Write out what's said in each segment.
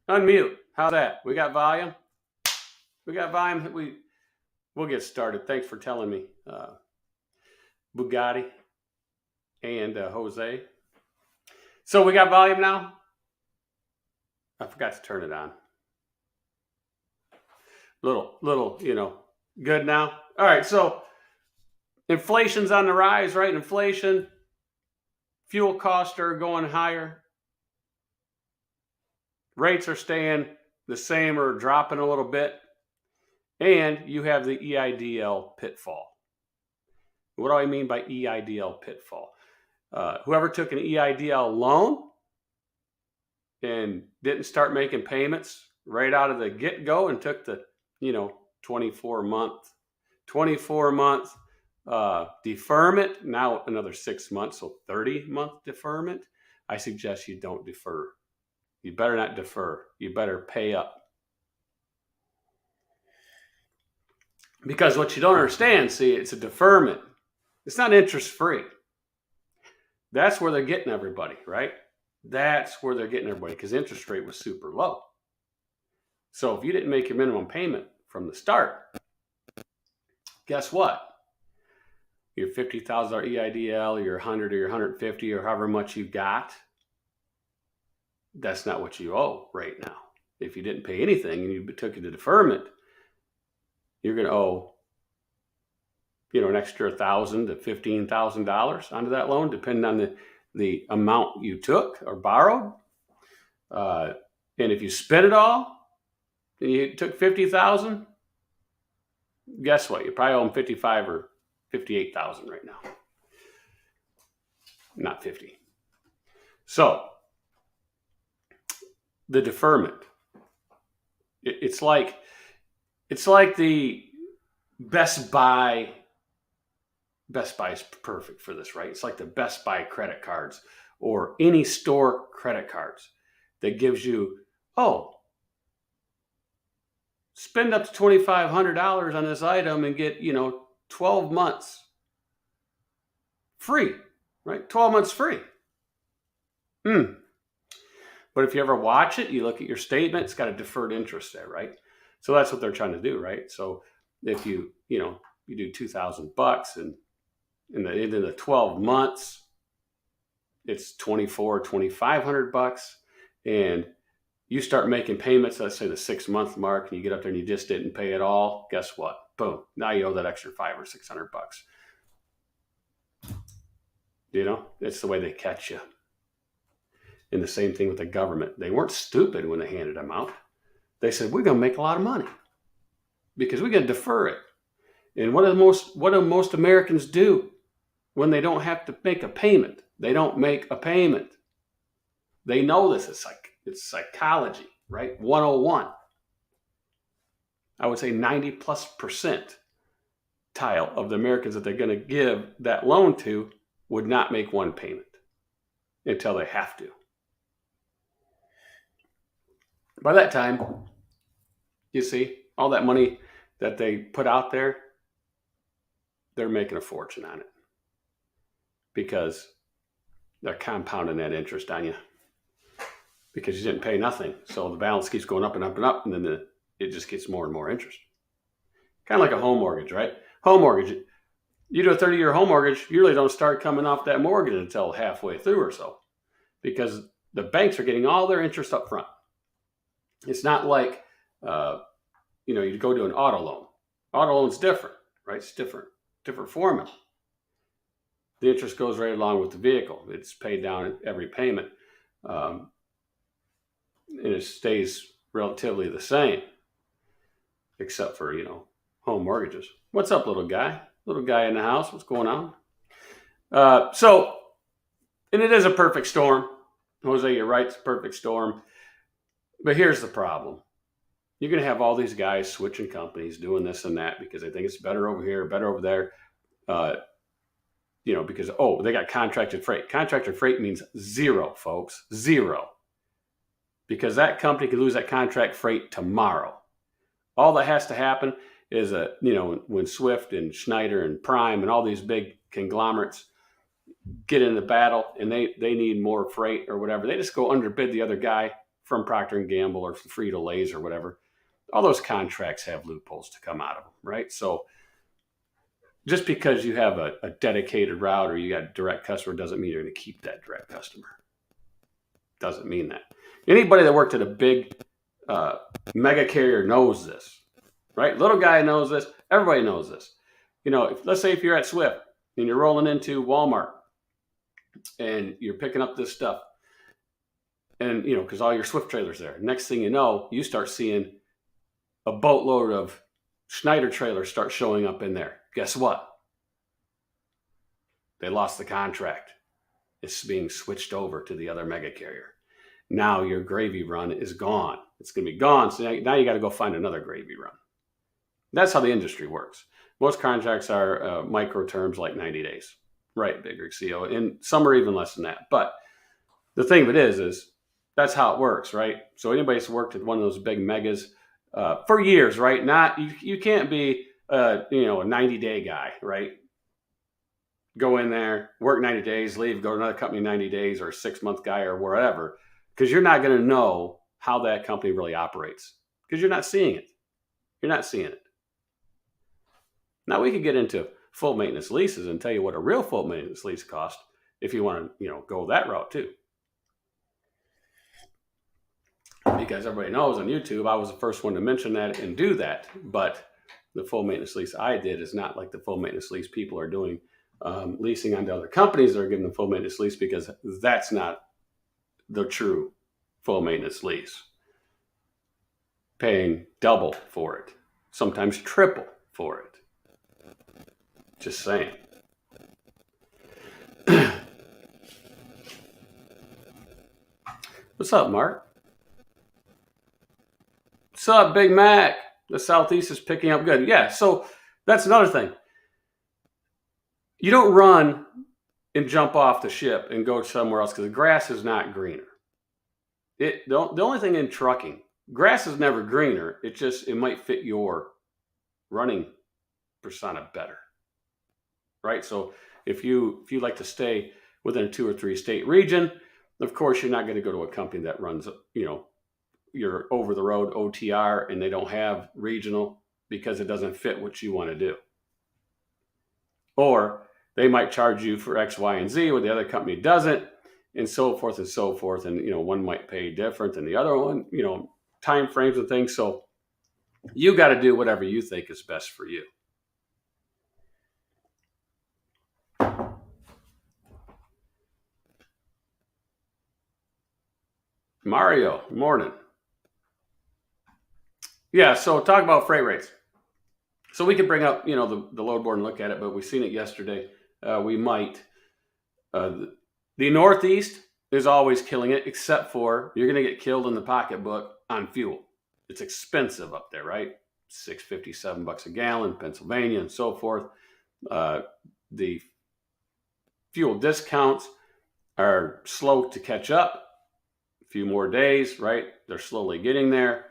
Unmute. How's that? We got volume? We got volume? We'll get started. Thanks for telling me, Bugatti and Jose. So we got volume now? I forgot to turn it on. Little, good now. All right, so inflation's on the rise, right? Inflation, fuel costs are going higher. Rates are staying the same or dropping a little bit. And you have the EIDL pitfall. What do I mean by EIDL pitfall? Whoever took an EIDL loan and didn't start making payments right out of the get-go and took the 24 month deferment, now another 6 months, so 30-month deferment. I suggest you don't defer. You better not defer. You better pay up. Because what you don't understand, see, it's a deferment. It's not interest-free. That's where they're getting everybody, right? That's where they're getting everybody because interest rate was super low. So if you didn't make your minimum payment from the start, guess what? Your $50,000 EIDL, your 100 or your 150 or however much you got, that's not what you owe right now. If you didn't pay anything and you took it to deferment, you're going to owe, an extra $1,000 to $15,000 onto that loan, depending on the amount you took or borrowed. And if you spent it all, and you took $50,000, guess what? You probably owe them $55,000 or $58,000 right now. Not 50. So the deferment, it's like the Best Buy. Best Buy is perfect for this, right? It's like the Best Buy credit cards or any store credit cards that gives you, spend up to $2,500 on this item and get, 12 months free, right? 12 months free. But if you ever watch it, you look at your statement, it's got a deferred interest there, right? So that's what they're trying to do, right? So if you do $2,000 and in the 12 months, it's $2,500, and you start making payments, let's say the 6 month mark, and you get up there and you just didn't pay it all. Guess what? Boom! Now you owe that extra $500 or $600. It's the way they catch you. And the same thing with the government. They weren't stupid when they handed them out. They said, we're going to make a lot of money because we're going to defer it. And what do most Americans do when they don't have to make a payment? They don't make a payment. They know this. It's psychology, right? 101. I would say 90+% of the Americans that they're going to give that loan to would not make one payment until they have to. By that time, you see, all that money that they put out there, they're making a fortune on it because they're compounding that interest on you because you didn't pay nothing. So the balance keeps going up and up and up, and then it just gets more and more interest. Kind of like a home mortgage, right? Home mortgage, you do a 30-year home mortgage, you really don't start coming off that mortgage until halfway through or so because the banks are getting all their interest up front. It's not like, you go to an auto loan. Auto loan's different, right? It's different formula. The interest goes right along with the vehicle. It's paid down every payment. And it stays relatively the same, except for, home mortgages. What's up, little guy? Little guy in the house, what's going on? And it is a perfect storm. Jose, you're right, it's a perfect storm. But here's the problem. You're going to have all these guys switching companies, doing this and that because they think it's better over here, better over there. Because, they got contracted freight. Contracted freight means zero, folks. Zero. Because that company could lose that contract freight tomorrow. All that has to happen is, when Swift and Schneider and Prime and all these big conglomerates get in the battle and they need more freight or whatever, they just go underbid the other guy from Procter & Gamble or Frito-Lay's or whatever, all those contracts have loopholes to come out of them, right? So just because you have a dedicated route or you got a direct customer doesn't mean you're going to keep that direct customer. Doesn't mean that. Anybody that worked at a big mega carrier knows this, right? Little guy knows this. Everybody knows this. Let's say if you're at Swift and you're rolling into Walmart and you're picking up this stuff and, because all your Swift trailers there. Next thing you know, you start seeing a boatload of Schneider trailers start showing up in there. Guess what? They lost the contract. It's being switched over to the other mega carrier. Now your gravy run is gone. It's going to be gone. So now you got to go find another gravy run. That's how the industry works. Most contracts are micro terms like 90 days, right, Big Rig CO, and some are even less than that. But the thing of it is that's how it works, right? So anybody that's worked at one of those big megas for years, right? You can't be a 90-day guy, right? Go in there, work 90 days, leave, go to another company 90 days, or a 6-month guy or wherever, because you're not going to know how that company really operates because you're not seeing it. You're not seeing it. Now we could get into full maintenance leases and tell you what a real full maintenance lease costs if you want to, go that route too. Because everybody knows on YouTube, I was the first one to mention that and do that. But the full maintenance lease I did is not like the full maintenance lease people are doing, leasing onto other companies that are giving them full maintenance lease, because that's not the true full maintenance lease. Paying double for it, sometimes triple for it. Just saying. What's up, Mark? What's up, Big Mac? The Southeast is picking up good. Yeah, so that's another thing. You don't run and jump off the ship and go somewhere else because the grass is not greener. The only thing in trucking, grass is never greener. It might fit your running persona better, right? So if you like to stay within a 2 or 3 state region, of course you're not going to go to a company that runs, your over the road OTR and they don't have regional because it doesn't fit what you want to do. Or they might charge you for X, Y, and Z where the other company doesn't, and so forth and so forth. And, one might pay different than the other one, time frames and things. So you got to do whatever you think is best for you. Mario, morning. Yeah, so talk about freight rates. So we could bring up, the load board and look at it, but we've seen it yesterday. We might. The Northeast is always killing it, except for you're going to get killed in the pocketbook on fuel. It's expensive up there, right? $6.50, $7 a gallon, Pennsylvania, and so forth. The fuel discounts are slow to catch up. A few more days, right? They're slowly getting there.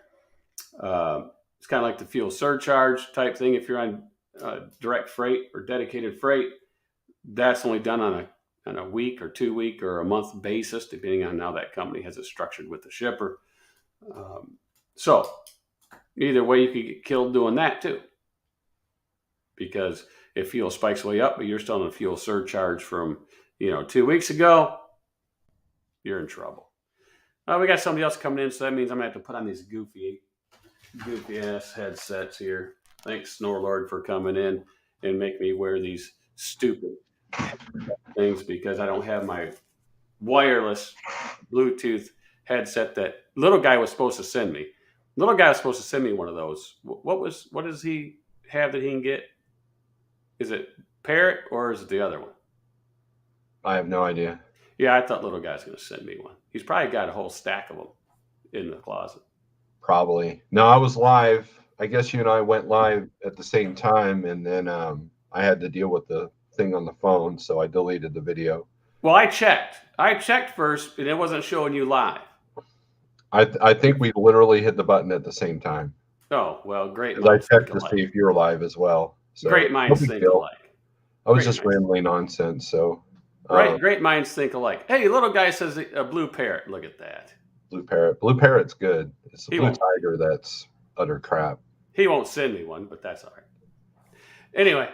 It's kind of like the fuel surcharge type thing. If you're on direct freight or dedicated freight, that's only done on a week or 2 week or a month basis, depending on how that company has it structured with the shipper. So either way, you could get killed doing that too. Because if fuel spikes way up, but you're still on a fuel surcharge from 2 weeks ago, you're in trouble. We got somebody else coming in, so that means I'm going to have to put on these goofy ass headsets here. Thanks, Snorlord, for coming in and make me wear these stupid things because I don't have my wireless Bluetooth headset that little guy was supposed to send me. Little guy was supposed to send me one of those. What does he have that he can get? Is it Parrot or is it the other one? I have no idea. Yeah, I thought little guy's going to send me one. He's probably got a whole stack of them in the closet. Probably. No, I was live. I guess you and I went live at the same time, and then I had to deal with the thing on the phone, so I deleted the video. Well, I checked first, and it wasn't showing you live. I think we literally hit the button at the same time. Oh, well, great. I checked to see if you're live as well. So, great minds think alike. I was just rambling nonsense, so... Great minds think alike. Hey, little guy says a blue parrot. Look at that. Blue Parrot. Blue Parrot's good. It's the He Blue won't. Tiger that's utter crap. He won't send me one, but that's all right. Anyway,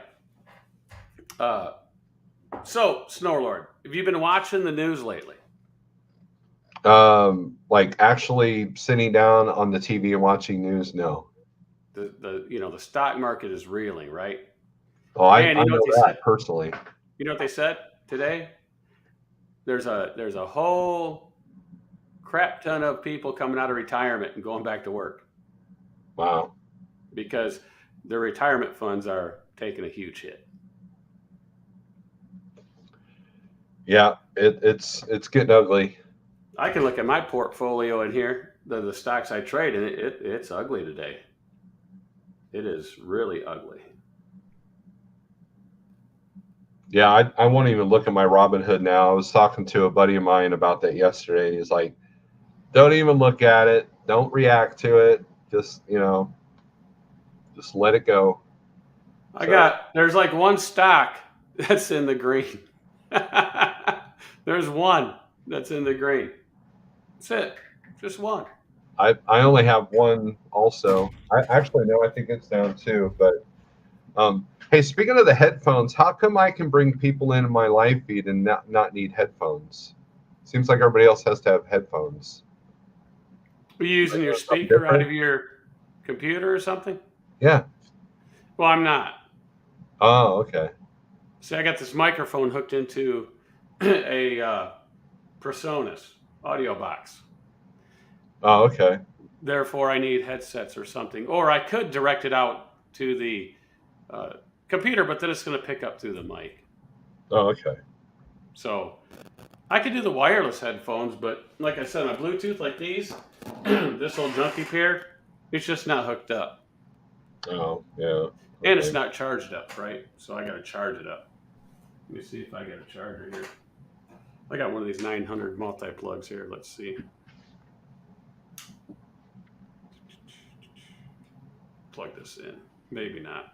so Snorlord, have you been watching the news lately? Like actually sitting down on the TV and watching news, no. The stock market is reeling, right? Oh, I And you know know what they that said? personally. You know what they said today? There's a whole crap ton of people coming out of retirement and going back to work Wow. because their retirement funds are taking a huge hit. Yeah, it's getting ugly. I can look at my portfolio in here, the stocks I trade, and it's ugly today. It is really ugly. Yeah, I won't even look at my Robinhood now. I was talking to a buddy of mine about that yesterday, and he's like, "Don't even look at it. Don't react to it. Just just let it go." There's like one stock that's in the green. There's one that's in the green. That's it. Just one. I only have one also. I actually no, I think it's down too. But hey, speaking of the headphones, how come I can bring people into my live feed and not need headphones? Seems like everybody else has to have headphones. Are you using your Something speaker out different? of your computer or something? Yeah. Well, I'm not. Oh, okay. See, I got this microphone hooked into a Presonus audio box. Oh, okay. Therefore, I need headsets or something. Or I could direct it out to the computer, but then it's going to pick up through the mic. Oh, okay. So I could do the wireless headphones, but like I said, my Bluetooth like these, this old junkie pair, it's just not hooked up. Oh, yeah. And it's not charged up, right? So I got to charge it up. Let me see if I got a charger here. I got one of these 900 multi-plugs here. Let's see. Plug this in. Maybe not.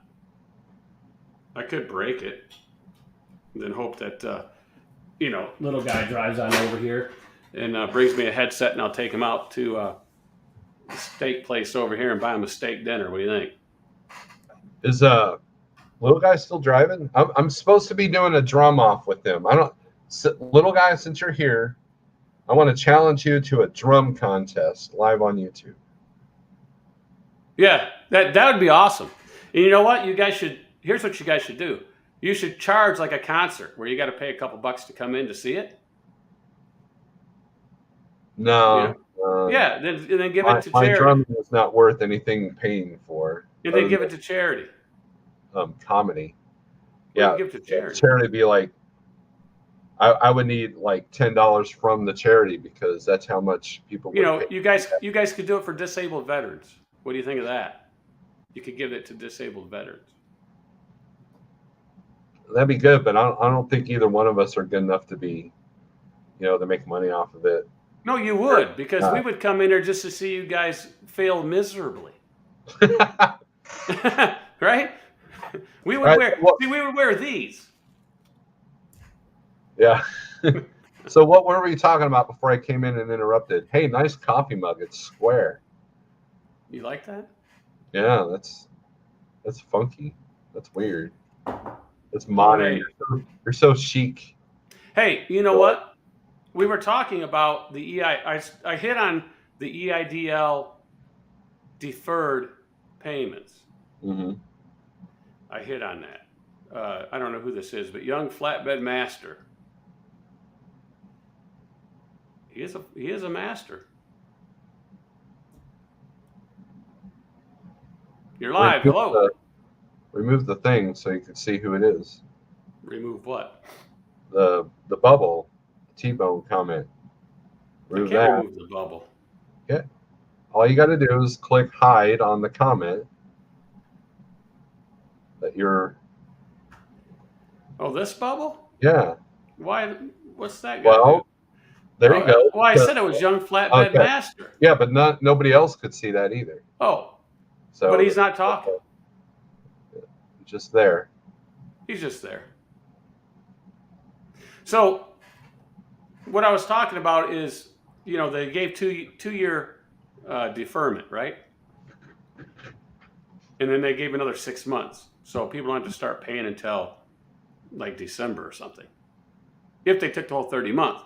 I could break it and then hope that, little guy drives on over here and brings me a headset, and I'll take him out to the steak place over here and buy him a steak dinner. What do you think? Is little guy still driving? I'm supposed to be doing a drum off with him. I don't. Little guy, since you're here, I want to challenge you to a drum contest live on YouTube. Yeah, that would be awesome. And you know what? Here's what you guys should do. You should charge like a concert where you got to pay a couple bucks to come in to see it. No. Yeah, then give my, it to my charity. drumming is not worth anything paying for. And then give it to charity. Comedy. Well, Yeah, give it to charity. Charity would be like, I would need like $10 from the charity because that's how much people would pay. You guys could do it for disabled veterans. What do you think of that? You could give it to disabled veterans. That'd be good, but I don't think either one of us are good enough to be, to make money off of it. No, you would, because we would come in there just to see you guys fail miserably. Right? We would wear these. Yeah. So what were we talking about before I came in and interrupted? Hey, nice coffee mug. It's square. You like that? Yeah, that's funky. That's weird. It's modern. Hey. You're so chic. Hey, you know what? We were talking about the I hit on the EIDL deferred payments. Mm-hmm. I hit on that. I don't know who this is, but Young Flatbed Master. He is a master. You're live. Hello. Remove the thing so you can see who it is. Remove what? The bubble. T-Bone comment. Remove the bubble. Okay. All you got to do is click hide on the comment that you're. Oh, this bubble? Yeah. Why? What's that? Well, there you go. Well, I said it was Young Flatbed Master. Yeah, but nobody else could see that either. Oh. So. But he's not talking. Just there. He's just there. So, what I was talking about is, they gave two-year deferment, right? And then they gave another 6 months. So people don't have to start paying until like December or something, if they took the whole 30 months.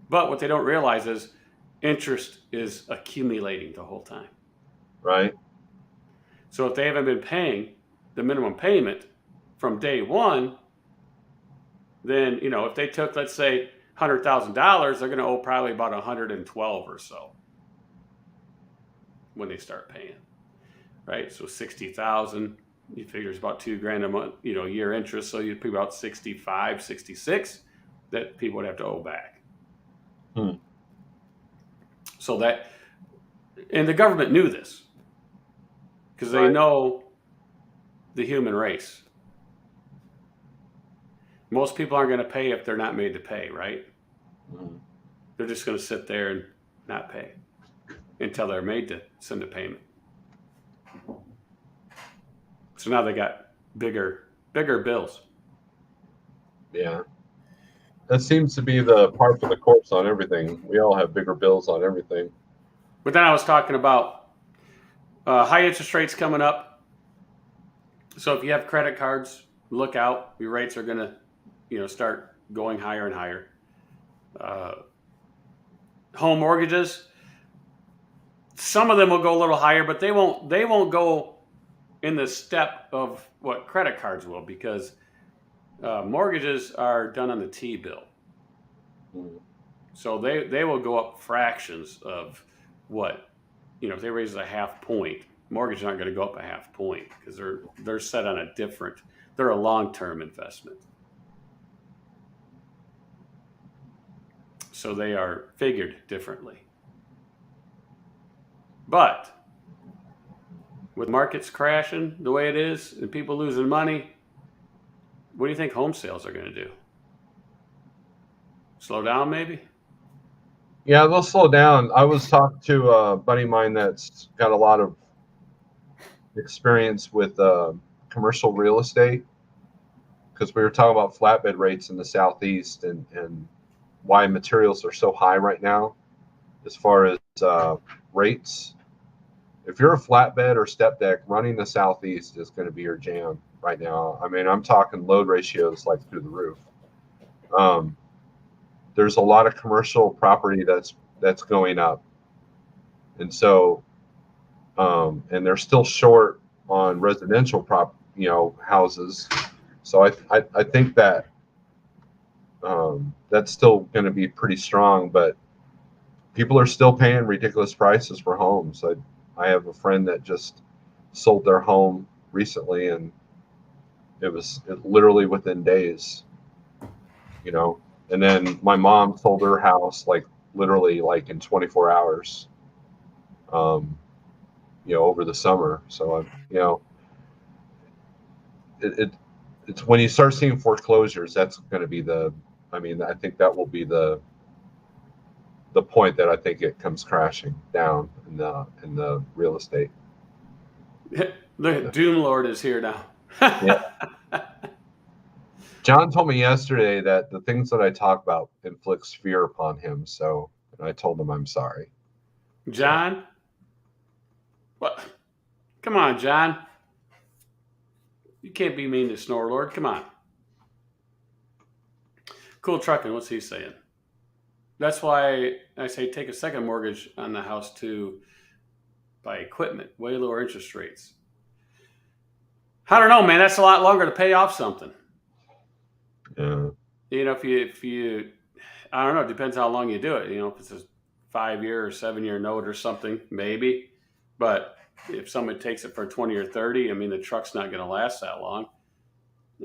But what they don't realize is interest is accumulating the whole time. Right. So if they haven't been paying the minimum payment from day one, then, if they took, let's say, $100,000, they're going to owe probably about 112 or so when they start paying, right? So 60,000, you figure it's about $2,000 a month, year interest. So you'd be about 65, 66 that people would have to owe back. So that, and the government knew this because they know the human race. Most people aren't going to pay if they're not made to pay, right? They're just going to sit there and not pay until they're made to send a payment. So now they got bigger bills. Yeah. That seems to be the par for the course on everything. We all have bigger bills on everything. But then I was talking about high interest rates coming up. So if you have credit cards, look out. Your rates are going to, start going higher and higher. Home mortgages, some of them will go a little higher, but they won't go in the step of what credit cards will, because mortgages are done on the T-bill. So they will go up fractions of what, if they raise it a half point, mortgages aren't going to go up a half point because they're set on they're a long-term investment. So they are figured differently. But with markets crashing the way it is and people losing money, what do you think home sales are going to do? Slow down, maybe? Yeah, they'll slow down. I was talking to a buddy of mine that's got a lot of experience with commercial real estate, because we were talking about flatbed rates in the Southeast and why materials are so high right now as far as rates. If you're a flatbed or step deck, running the Southeast is going to be your jam right now. I mean, I'm talking load ratios like through the roof. There's a lot of commercial property that's going up, and so and they're still short on residential houses. So I think that that's still going to be pretty strong, but people are still paying ridiculous prices for homes. I have a friend that just sold their home recently, and it literally within days, and then my mom sold her house literally in 24 hours, over the summer. So it's when you start seeing foreclosures, that's going to be I think that will be the point that I think it comes crashing down in the real estate. The Doom Lord is here now. Yeah. John told me yesterday that the things that I talk about inflicts fear upon him. So I told him I'm sorry. John? What? Come on, John. You can't be mean to Snore Lord. Come on. Cool Trucking, what's he saying? That's why I say take a second mortgage on the house to buy equipment, way lower interest rates. I don't know, man. That's a lot longer to pay off something. Yeah. If you, I don't know. It depends how long you do it. If it's a 5-year or 7-year note or something, maybe. But if somebody takes it for 20 or 30, the truck's not going to last that long.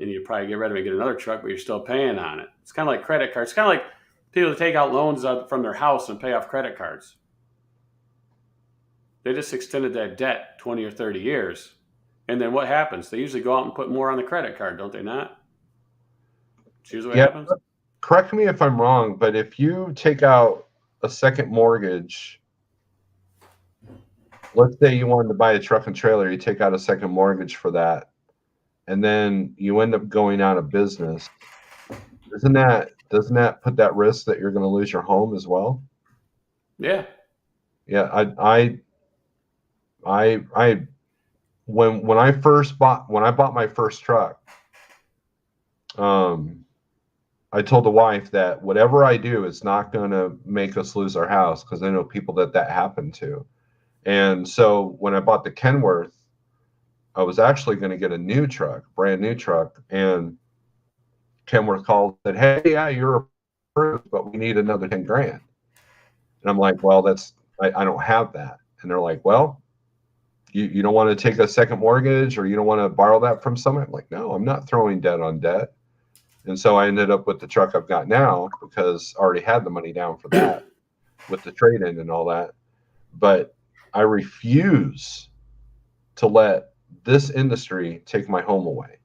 And you probably get rid of it and get another truck, but you're still paying on it. It's kind of like credit cards. It's kind of like people that take out loans from their house and pay off credit cards. They just extended that debt 20 or 30 years. And then what happens? They usually go out and put more on the credit card, don't they not? It's usually what happens. Correct me if I'm wrong, but if you take out a second mortgage, let's say you wanted to buy a truck and trailer, you take out a second mortgage for that, and then you end up going out of business. Doesn't that put that risk that you're going to lose your home as well? Yeah. Yeah, I when I bought my first truck, I told the wife that whatever I do is not going to make us lose our house, because I know people that happened to. And so when I bought the Kenworth, I was actually going to get a new truck, brand new truck, and Kenworth called and said, "Hey, yeah, you're approved, but we need another 10 grand." And I'm like, "Well, I don't have that." And they're like, "Well, you don't want to take a second mortgage, or you don't want to borrow that from someone?" I'm like, "No, I'm not throwing debt on debt." And so I ended up with the truck I've got now, because I already had the money down for that with the trade-in and all that. But I refuse to let this industry take my home away.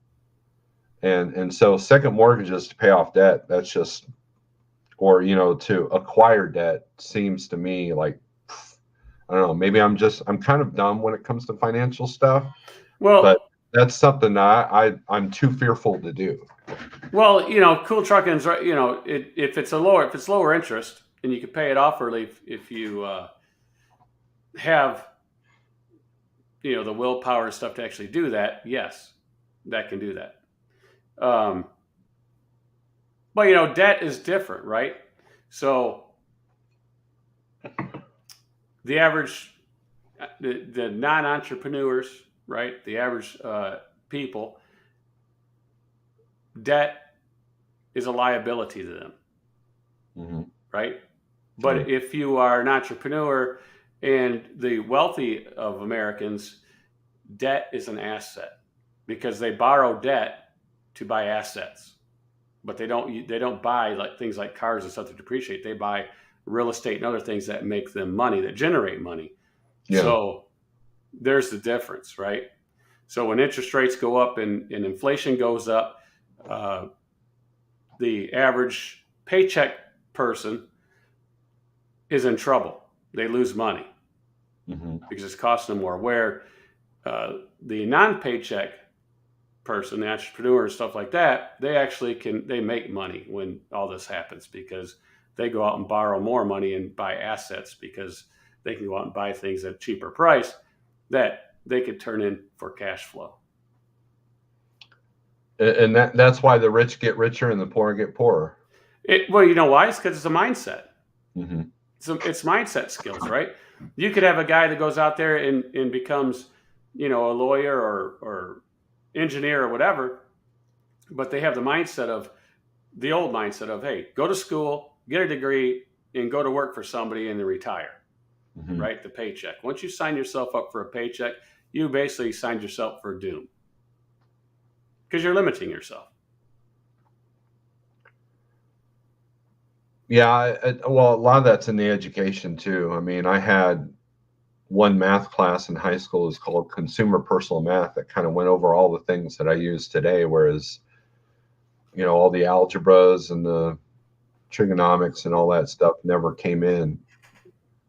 And so second mortgages to pay off debt, that's just, or to acquire debt, seems to me like, I don't know, maybe I'm kind of dumb when it comes to financial stuff, Well, but that's something that I'm too fearful to do. well, cool trucking's right. If it's lower interest and you can pay it off early, if you have the willpower and stuff to actually do that, yes, that can do that. But debt is different, right? So the average, the non-entrepreneurs, right? The average people, debt is a liability to them, Mm-hmm. right? But if you are an entrepreneur, and the wealthy of Americans, debt is an asset, because they borrow debt to buy assets, but they don't buy like things like cars and stuff to depreciate. They buy real estate and other things that make them money, that generate money. Yeah. So there's the difference, right? So when interest rates go up and inflation goes up, the average paycheck person is in trouble. They lose money because it's costing them more. Where the non-paycheck person, the entrepreneur and stuff like that, they make money when all this happens, because they go out and borrow more money and buy assets, because they can go out and buy things at a cheaper price that they could turn in for cash flow. And that's why the rich get richer and the poor get poorer. Well, you know why? It's because it's a mindset. Mm-hmm. It's mindset skills, right? You could have a guy that goes out there and becomes, a lawyer or engineer or whatever, but they have the old mindset of, hey, go to school, get a degree, and go to work for somebody and then retire, right? The paycheck. Once you sign yourself up for a paycheck, you basically signed yourself for doom, because you're limiting yourself. Yeah, well, a lot of that's in the education too. I mean, I had one math class in high school is called Consumer Personal Math, that kind of went over all the things that I use today, whereas all the algebras and the trigonomics and all that stuff never came in.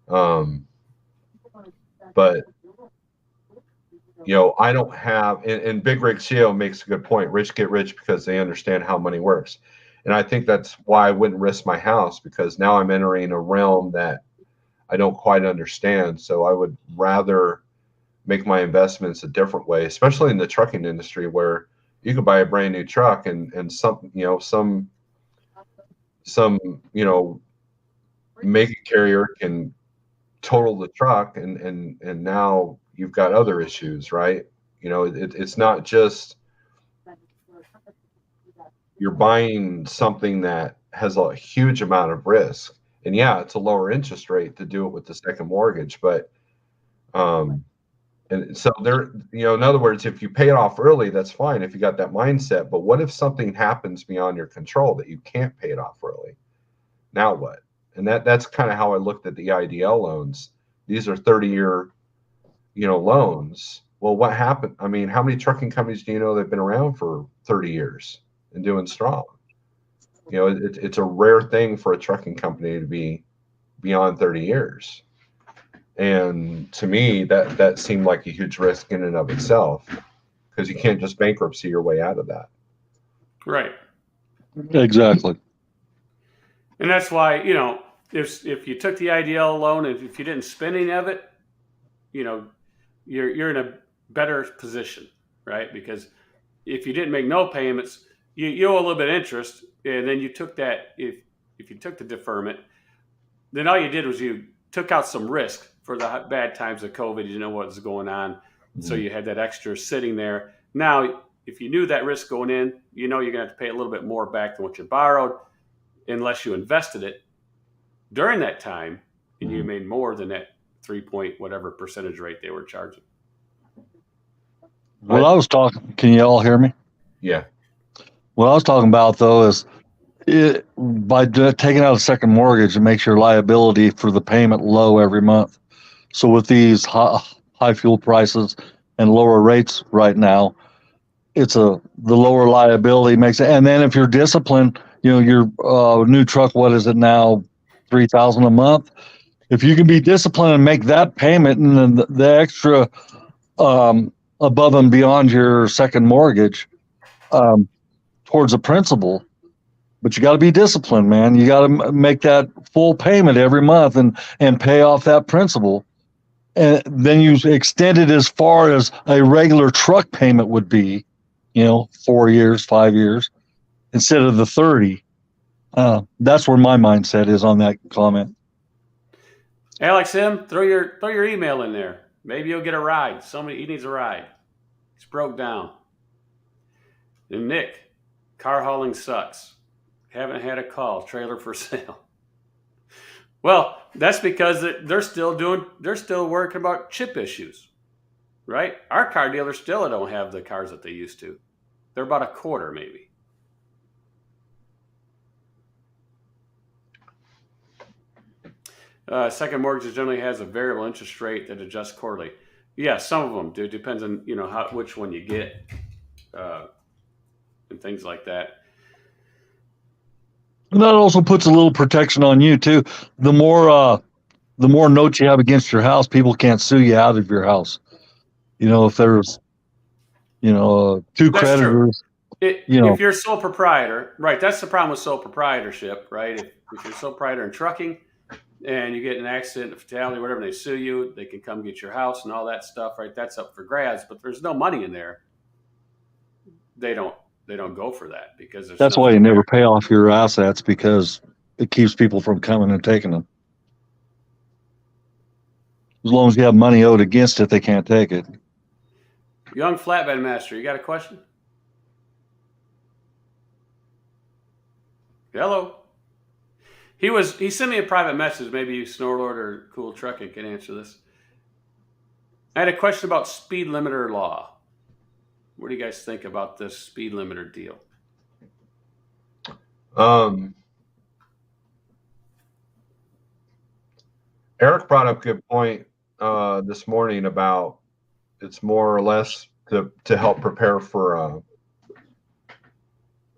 But I don't have, and Big Rig CEO makes a good point. Rich get rich because they understand how money works. And I think that's why I wouldn't risk my house, because now I'm entering a realm that I don't quite understand. So I would rather make my investments a different way, especially in the trucking industry, where you could buy a brand new truck and some mega carrier can total the truck, and now you've got other issues, right? It's not just you're buying something that has a huge amount of risk, and yeah, it's a lower interest rate to do it with the second mortgage, but and so there, in other words, if you pay it off early, that's fine if you got that mindset. But what if something happens beyond your control that you can't pay it off early? Now what? And that's kind of how I looked at the EIDL loans. These are 30-year, loans. Well, what happened? I mean, how many trucking companies do you know that have been around for 30 years and doing strong? It's a rare thing for a trucking company to be beyond 30 years. And to me, that seemed like a huge risk in and of itself, because you can't just bankruptcy your way out of that. Right. Exactly. And that's why, if you took the EIDL loan, if you didn't spend any of it, you're in a better position, right? Because if you didn't make no payments, you owe a little bit of interest, and then you took that. If you took the deferment, then all you did was you took out some risk for the bad times of COVID. You know what was going on, so you had that extra sitting there. Now, if you knew that risk going in, you're going to have to pay a little bit more back than what you borrowed, unless you invested it during that time, and you made more than that 3 point whatever percentage rate they were charging. What I was talking, can you all hear me? Yeah. What I was talking about though is by taking out a second mortgage, it makes your liability for the payment low every month. So with these high fuel prices and lower rates right now, the lower liability makes it. And then if you're disciplined, your new truck, what is it now, $3,000 a month? If you can be disciplined and make that payment, and then the extra above and beyond your second mortgage towards a principal, but you got to be disciplined, man. You got to make that full payment every month and pay off that principal. And then you extend it as far as a regular truck payment would be, 4 years, 5 years, instead of the 30. That's where my mindset is on that comment. Alex M, throw your email in there. Maybe you'll get a ride. He needs a ride. He's broke down. And Nick, car hauling sucks. Haven't had a call. Trailer for sale. Well, that's because they're still working about chip issues, right? Our car dealers still don't have the cars that they used to. They're about a quarter, maybe. Second mortgage generally has a variable interest rate that adjusts quarterly. Yeah, some of them do. It depends on which one you get, and things like that. And that also puts a little protection on you too. The more notes you have against your house, people can't sue you out of your house. If there's two That's creditors. If you're a sole proprietor, right? That's the problem with sole proprietorship, right? If you're a sole proprietor in trucking, and you get an accident, a fatality, whatever, they sue you, they can come get your house and all that stuff, right? That's up for grabs, but there's no money in there. They don't go for that because that's why you never pay off your assets, because it keeps people from coming and taking them. As long as you have money owed against it, they can't take it. Young Flatbed Master, you got a question? Hello. He sent me a private message. Maybe Snorlord or Cool Trucking can answer this. I had a question about speed limiter law. What do you guys think about this speed limiter deal? Eric brought up a good point this morning about it's more or less to help prepare for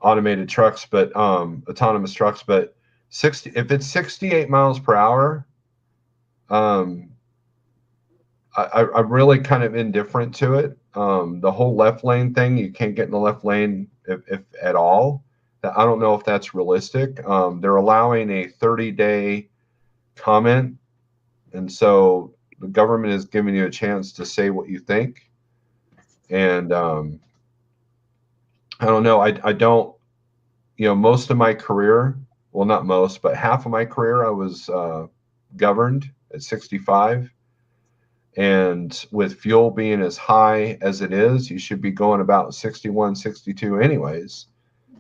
automated trucks, but autonomous trucks. But if it's 68 miles per hour, I'm really kind of indifferent to it. The whole left lane thing, you can't get in the left lane if at all. I don't know if that's realistic. They're allowing a 30-day comment, and so the government is giving you a chance to say what you think. And I don't know. I don't. Most of my career, well, not most, but half of my career, I was governed at 65. And with fuel being as high as it is, you should be going about 61, 62 anyways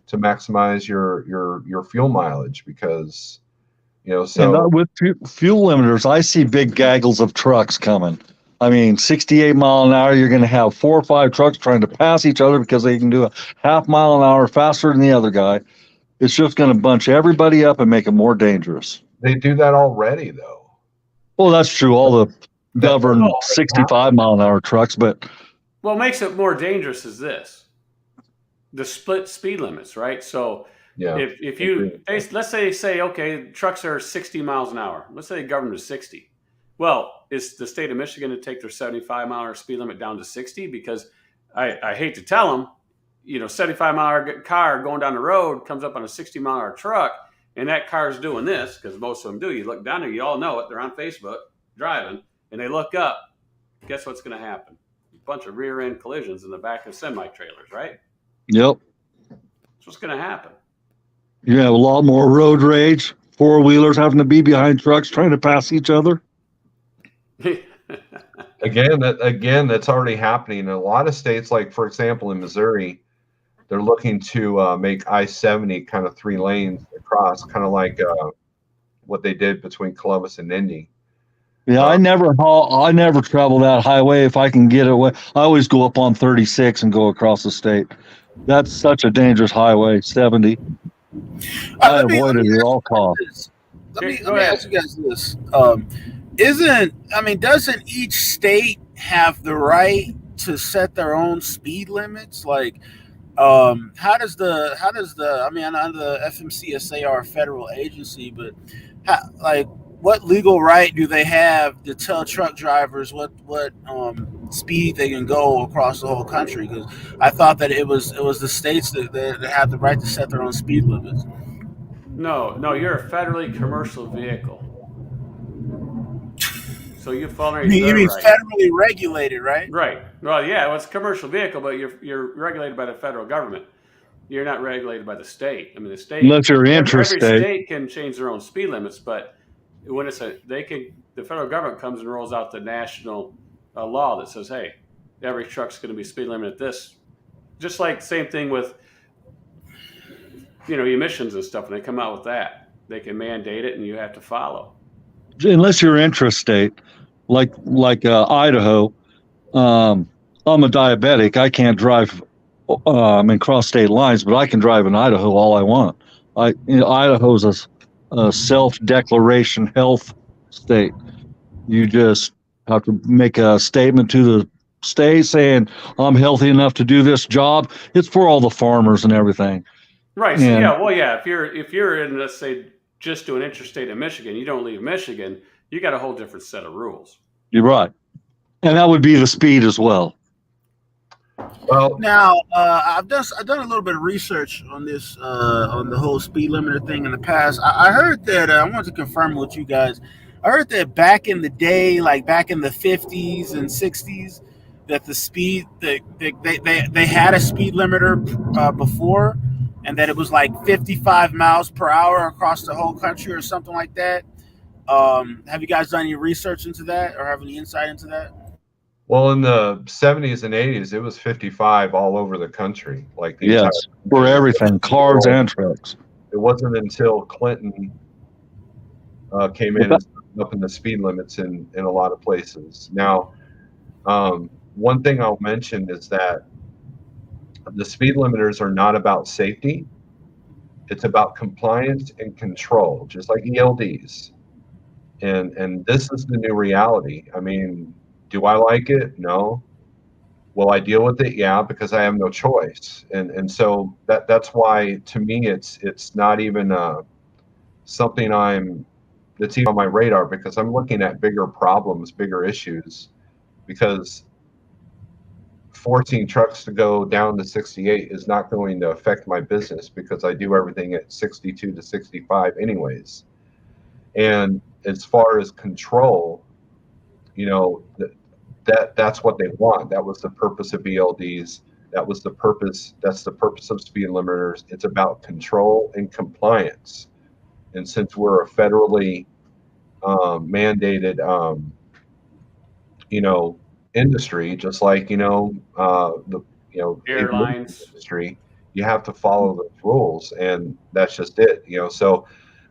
to maximize your fuel mileage, because, so. And with fuel limiters, I see big gaggles of trucks coming. 68 mile an hour, you're going to have 4 or 5 trucks trying to pass each other because they can do a half mile an hour faster than the other guy. It's just going to bunch everybody up and make it more dangerous. They do that already, though. Well, that's true. All the governed 65 mile an hour trucks, but what makes it more dangerous is this: the split speed limits, right? So yeah, if you let's say okay, trucks are 60 miles an hour. Let's say the government is 60. Well, is the state of Michigan to take their 75 mile an hour speed limit down to 60? Because I hate to tell them, 75 mile an hour car going down the road comes up on a 60 mile an hour truck, and that car's doing this, because most of them do. You look down there, you all know it. They're on Facebook driving, and they look up. Guess what's going to happen? A bunch of rear end collisions in the back of semi-trailers, right? Yep. That's what's going to happen. You have a lot more road rage, four-wheelers having to be behind trucks trying to pass each other. Again, that's already happening in a lot of states. Like, for example, in Missouri, they're looking to make I-70 kind of 3 lanes across, kind of like what they did between Columbus and Indy. Yeah, I never travel that highway if I can get away. I always go up on 36 and go across the state. That's such a dangerous highway, 70. I avoid it at all costs. Let me ask you guys this. Doesn't each state have the right to set their own speed limits? Like, how does the I know the FMCSA are a federal agency, but what legal right do they have to tell truck drivers what speed they can go across the whole country? Because I thought that it was the states that have the right to set their own speed limits. No, you're a federally commercial vehicle. So you follow. You mean federally regulated, right? Right. Well, yeah, well, it's a commercial vehicle, but you're regulated by the federal government. You're not regulated by the state. I mean, the state. Unless you're interstate. Every state can change their own speed limits, but when the federal government comes and rolls out the national law that says, hey, every truck's going to be speed limit at this. Just like same thing with emissions and stuff, and they come out with that. They can mandate it, and you have to follow. Unless you're intrastate, like Idaho, I'm a diabetic. I can't drive in cross state lines, but I can drive in Idaho all I want. Idaho's a self-declaration health state. You just have to make a statement to the state saying I'm healthy enough to do this job. It's for all the farmers and everything. Right. So if you're in, let's say, just doing interstate in Michigan, you don't leave Michigan, you got a whole different set of rules. You're right. And that would be the speed as well. Well, now I've done a little bit of research on this on the whole speed limiter thing in the past. I heard that I wanted to confirm with you guys. I heard that back in the day, like back in the 50s and 60s, that the speed they had a speed limiter before, and that it was like 55 miles per hour across the whole country or something like that. Have you guys done any research into that or have any insight into that? Well, in the 70s and 80s, it was 55 all over the country. Like for everything, cars and trucks. It wasn't until Clinton came in and up in the speed limits in a lot of places. Now, one thing I'll mention is that the speed limiters are not about safety. It's about compliance and control, just like ELDs. And this is the new reality. I mean, do I like it? No. Will I deal with it? Yeah, because I have no choice. And so that's why, to me, it's not even something that's even on my radar, because I'm looking at bigger problems, bigger issues, because forcing trucks to go down to 68 is not going to affect my business, because I do everything at 62 to 65 anyways. And as far as control, that's what they want. That was the purpose of ELDs. That's the purpose of speed limiters. It's about control and compliance. And since we're a federally mandated, industry, just like the airlines industry, you have to follow those rules, and that's just it. So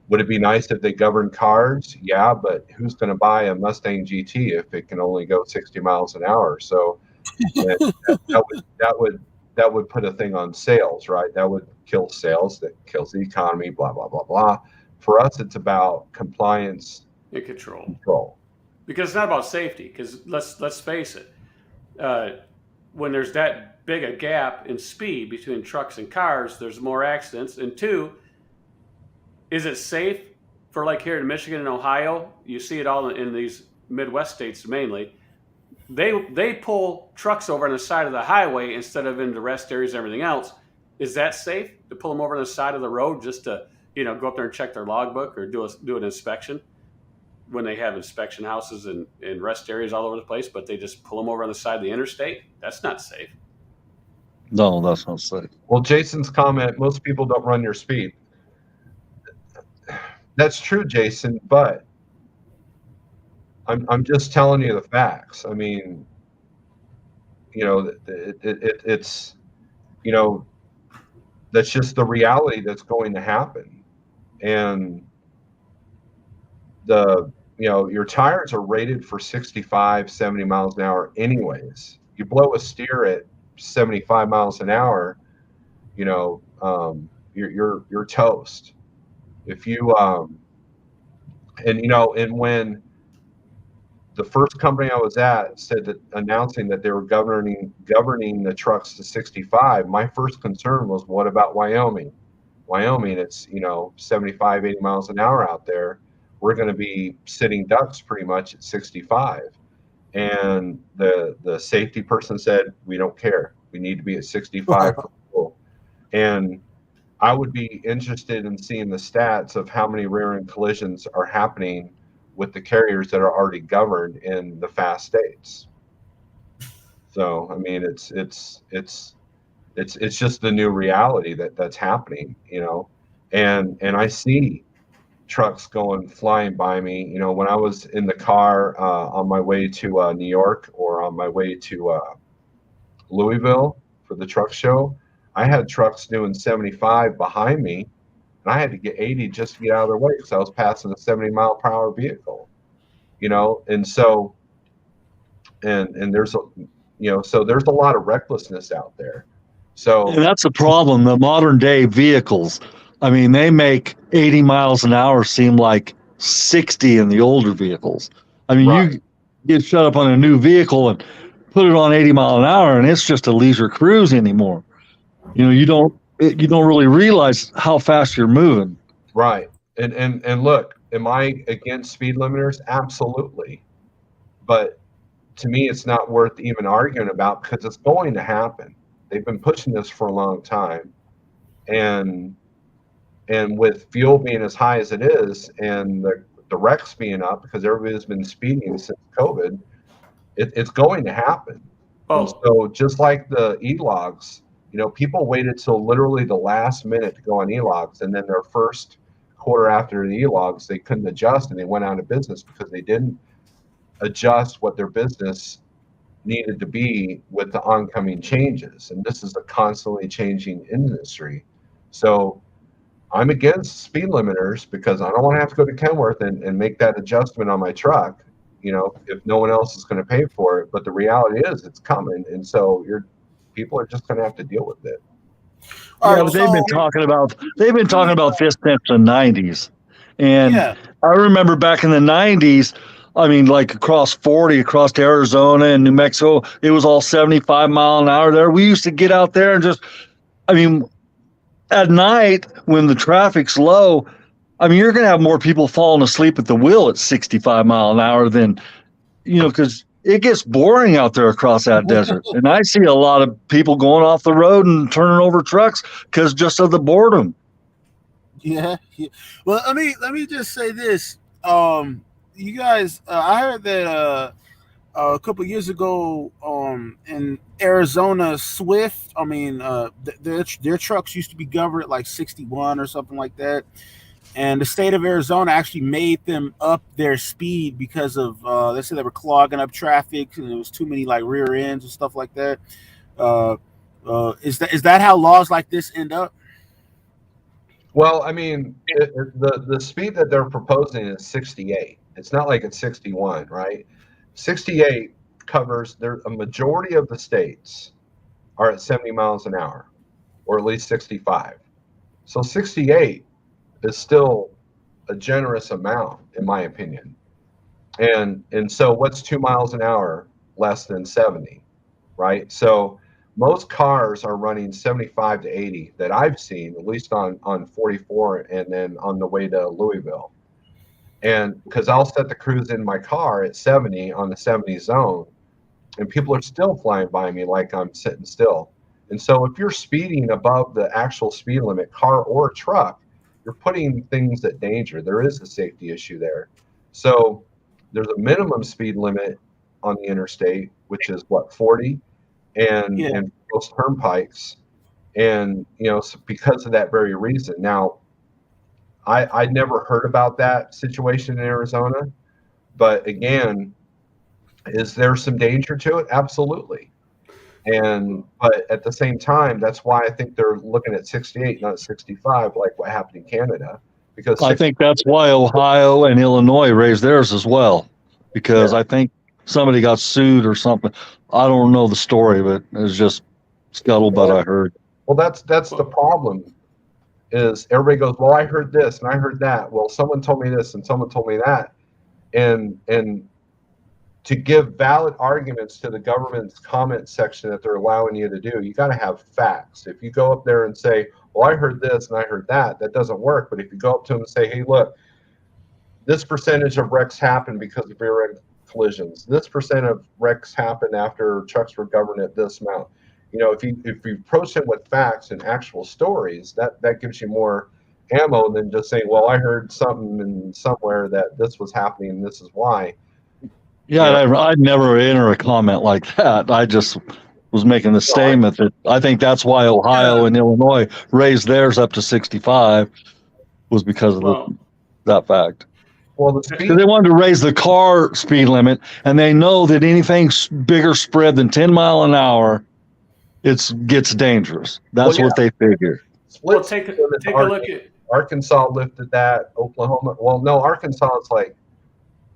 would it be nice if they govern cars? Yeah, but who's going to buy a Mustang GT if it can only go 60 miles an hour? So that would put a thing on sales, right? That would kill sales. That kills the economy. Blah blah blah blah. For us, it's about compliance and control. Because it's not about safety. Because let's face it, when there's that big a gap in speed between trucks and cars, there's more accidents. And two, is it safe for, like here in Michigan and Ohio? You see it all in these Midwest states mainly. They pull trucks over on the side of the highway instead of in the rest areas and everything else. Is that safe to pull them over on the side of the road just to go up there and check their logbook or do an inspection when they have inspection houses and rest areas all over the place, but they just pull them over on the side of the interstate. That's not safe. No, that's not safe. Well, Jason's comment, most people don't run your speed. That's true, Jason, but I'm just telling you the facts. I mean, it's, that's just the reality that's going to happen. And your tires are rated for 65, 70 miles an hour anyways. You blow a steer at 75 miles an hour, you're toast. If you and when the first company I was at said that, announcing that they were governing the trucks to 65, my first concern was, what about Wyoming? Wyoming, it's 75, 80 miles an hour out there. We're going to be sitting ducks pretty much at 65. And the safety person said, we don't care. We need to be at 65 for full. And I would be interested in seeing the stats of how many rear-end collisions are happening with the carriers that are already governed in the fast states. So, I mean, it's just the new reality that's happening, and I see trucks flying by me. When I was in the car on my way to New York or on my way to Louisville for the truck show, I had trucks doing 75 behind me, and I had to get 80 just to get out of their way because I was passing a 70-mile-per-hour vehicle, and so and there's so there's a lot of recklessness out there. So And that's the problem. The modern day vehicles, I mean, they make 80 miles an hour seem like 60 in the older vehicles. I mean, Right. You get shut up on a new vehicle and put it on 80 mile an hour, and it's just a leisure cruise anymore. You don't really realize how fast you're moving. Right. And look, am I against speed limiters? Absolutely. But to me, it's not worth even arguing about because it's going to happen. They've been pushing this for a long time. And with fuel being as high as it is and the wrecks being up because everybody's been speeding since COVID, it's going to happen. Oh. And so just like the e-logs, people waited till literally the last minute to go on e-logs, and then their first quarter after the e-logs, they couldn't adjust and they went out of business because they didn't adjust what their business needed to be with the oncoming changes. And this is a constantly changing industry. So I'm against speed limiters because I don't want to have to go to Kenworth and make that adjustment on my truck, if no one else is going to pay for it. But the reality is it's coming. And so people are just going to have to deal with it. Yeah, but they've been talking about this since the 90s. And Yeah. I remember back in the 90s, I mean, like across 40, across to Arizona and New Mexico, it was all 75 mile an hour there. We used to get out there and at night when the traffic's low, you're going to have more people falling asleep at the wheel at 65 mile an hour than, because it gets boring out there across that desert. And I see a lot of people going off the road and turning over trucks because just of the boredom. Yeah. Well, let me just say this. You guys, I heard that a couple of years ago in Arizona, Swift, their trucks used to be governed at like 61 or something like that. And the state of Arizona actually made them up their speed because of they said they were clogging up traffic and there was too many like rear ends and stuff like that. Is that how laws like this end up? Well, the speed that they're proposing is 68. It's not like it's 61, right? 68 covers a majority of the states are at 70 miles an hour, or at least 65. So 68 is still a generous amount, in my opinion. And so what's 2 miles an hour less than 70, right? So most cars are running 75 to 80 that I've seen, at least on 44 and then on the way to Louisville. And because I'll set the cruise in my car at 70 on the 70 zone, and people are still flying by me like I'm sitting still. And so if you're speeding above the actual speed limit, car or truck, putting things at danger. There is a safety issue there. So there's a minimum speed limit on the interstate, which is what, 40, and most turnpikes, and so because of that very reason. Now, I never heard about that situation in Arizona, but again, is there some danger to it? Absolutely. But at the same time, that's why I think they're looking at 68, not 65, like what happened in Canada. Because I think that's why Ohio and Illinois raised theirs as well, because I think somebody got sued or something. I don't know the story, but it's just scuttlebutt I heard. Well, that's the problem. Is everybody goes, well, I heard this and I heard that. Well, someone told me this and someone told me that, and to give valid arguments to the government's comment section that they're allowing you to do, you got to have facts. If you go up there and say, well, I heard this and I heard that, that doesn't work. But if you go up to them and say, hey, look, this percentage of wrecks happen because of rear end collisions. This percent of wrecks happen after trucks were governed at this amount. If you approach them with facts and actual stories, that gives you more ammo than just saying, well, I heard something in somewhere that this was happening and this is why. Yeah, I'd never enter a comment like that. I just was making the statement that I think that's why Ohio and Illinois raised theirs up to 65 was because of that fact. Well, the speed, they wanted to raise the car speed limit, and they know that anything bigger spread than 10 mile an hour, it gets dangerous. That's what they figure. Well, take a look at Arkansas lifted that. Oklahoma. Well, no, Arkansas is like,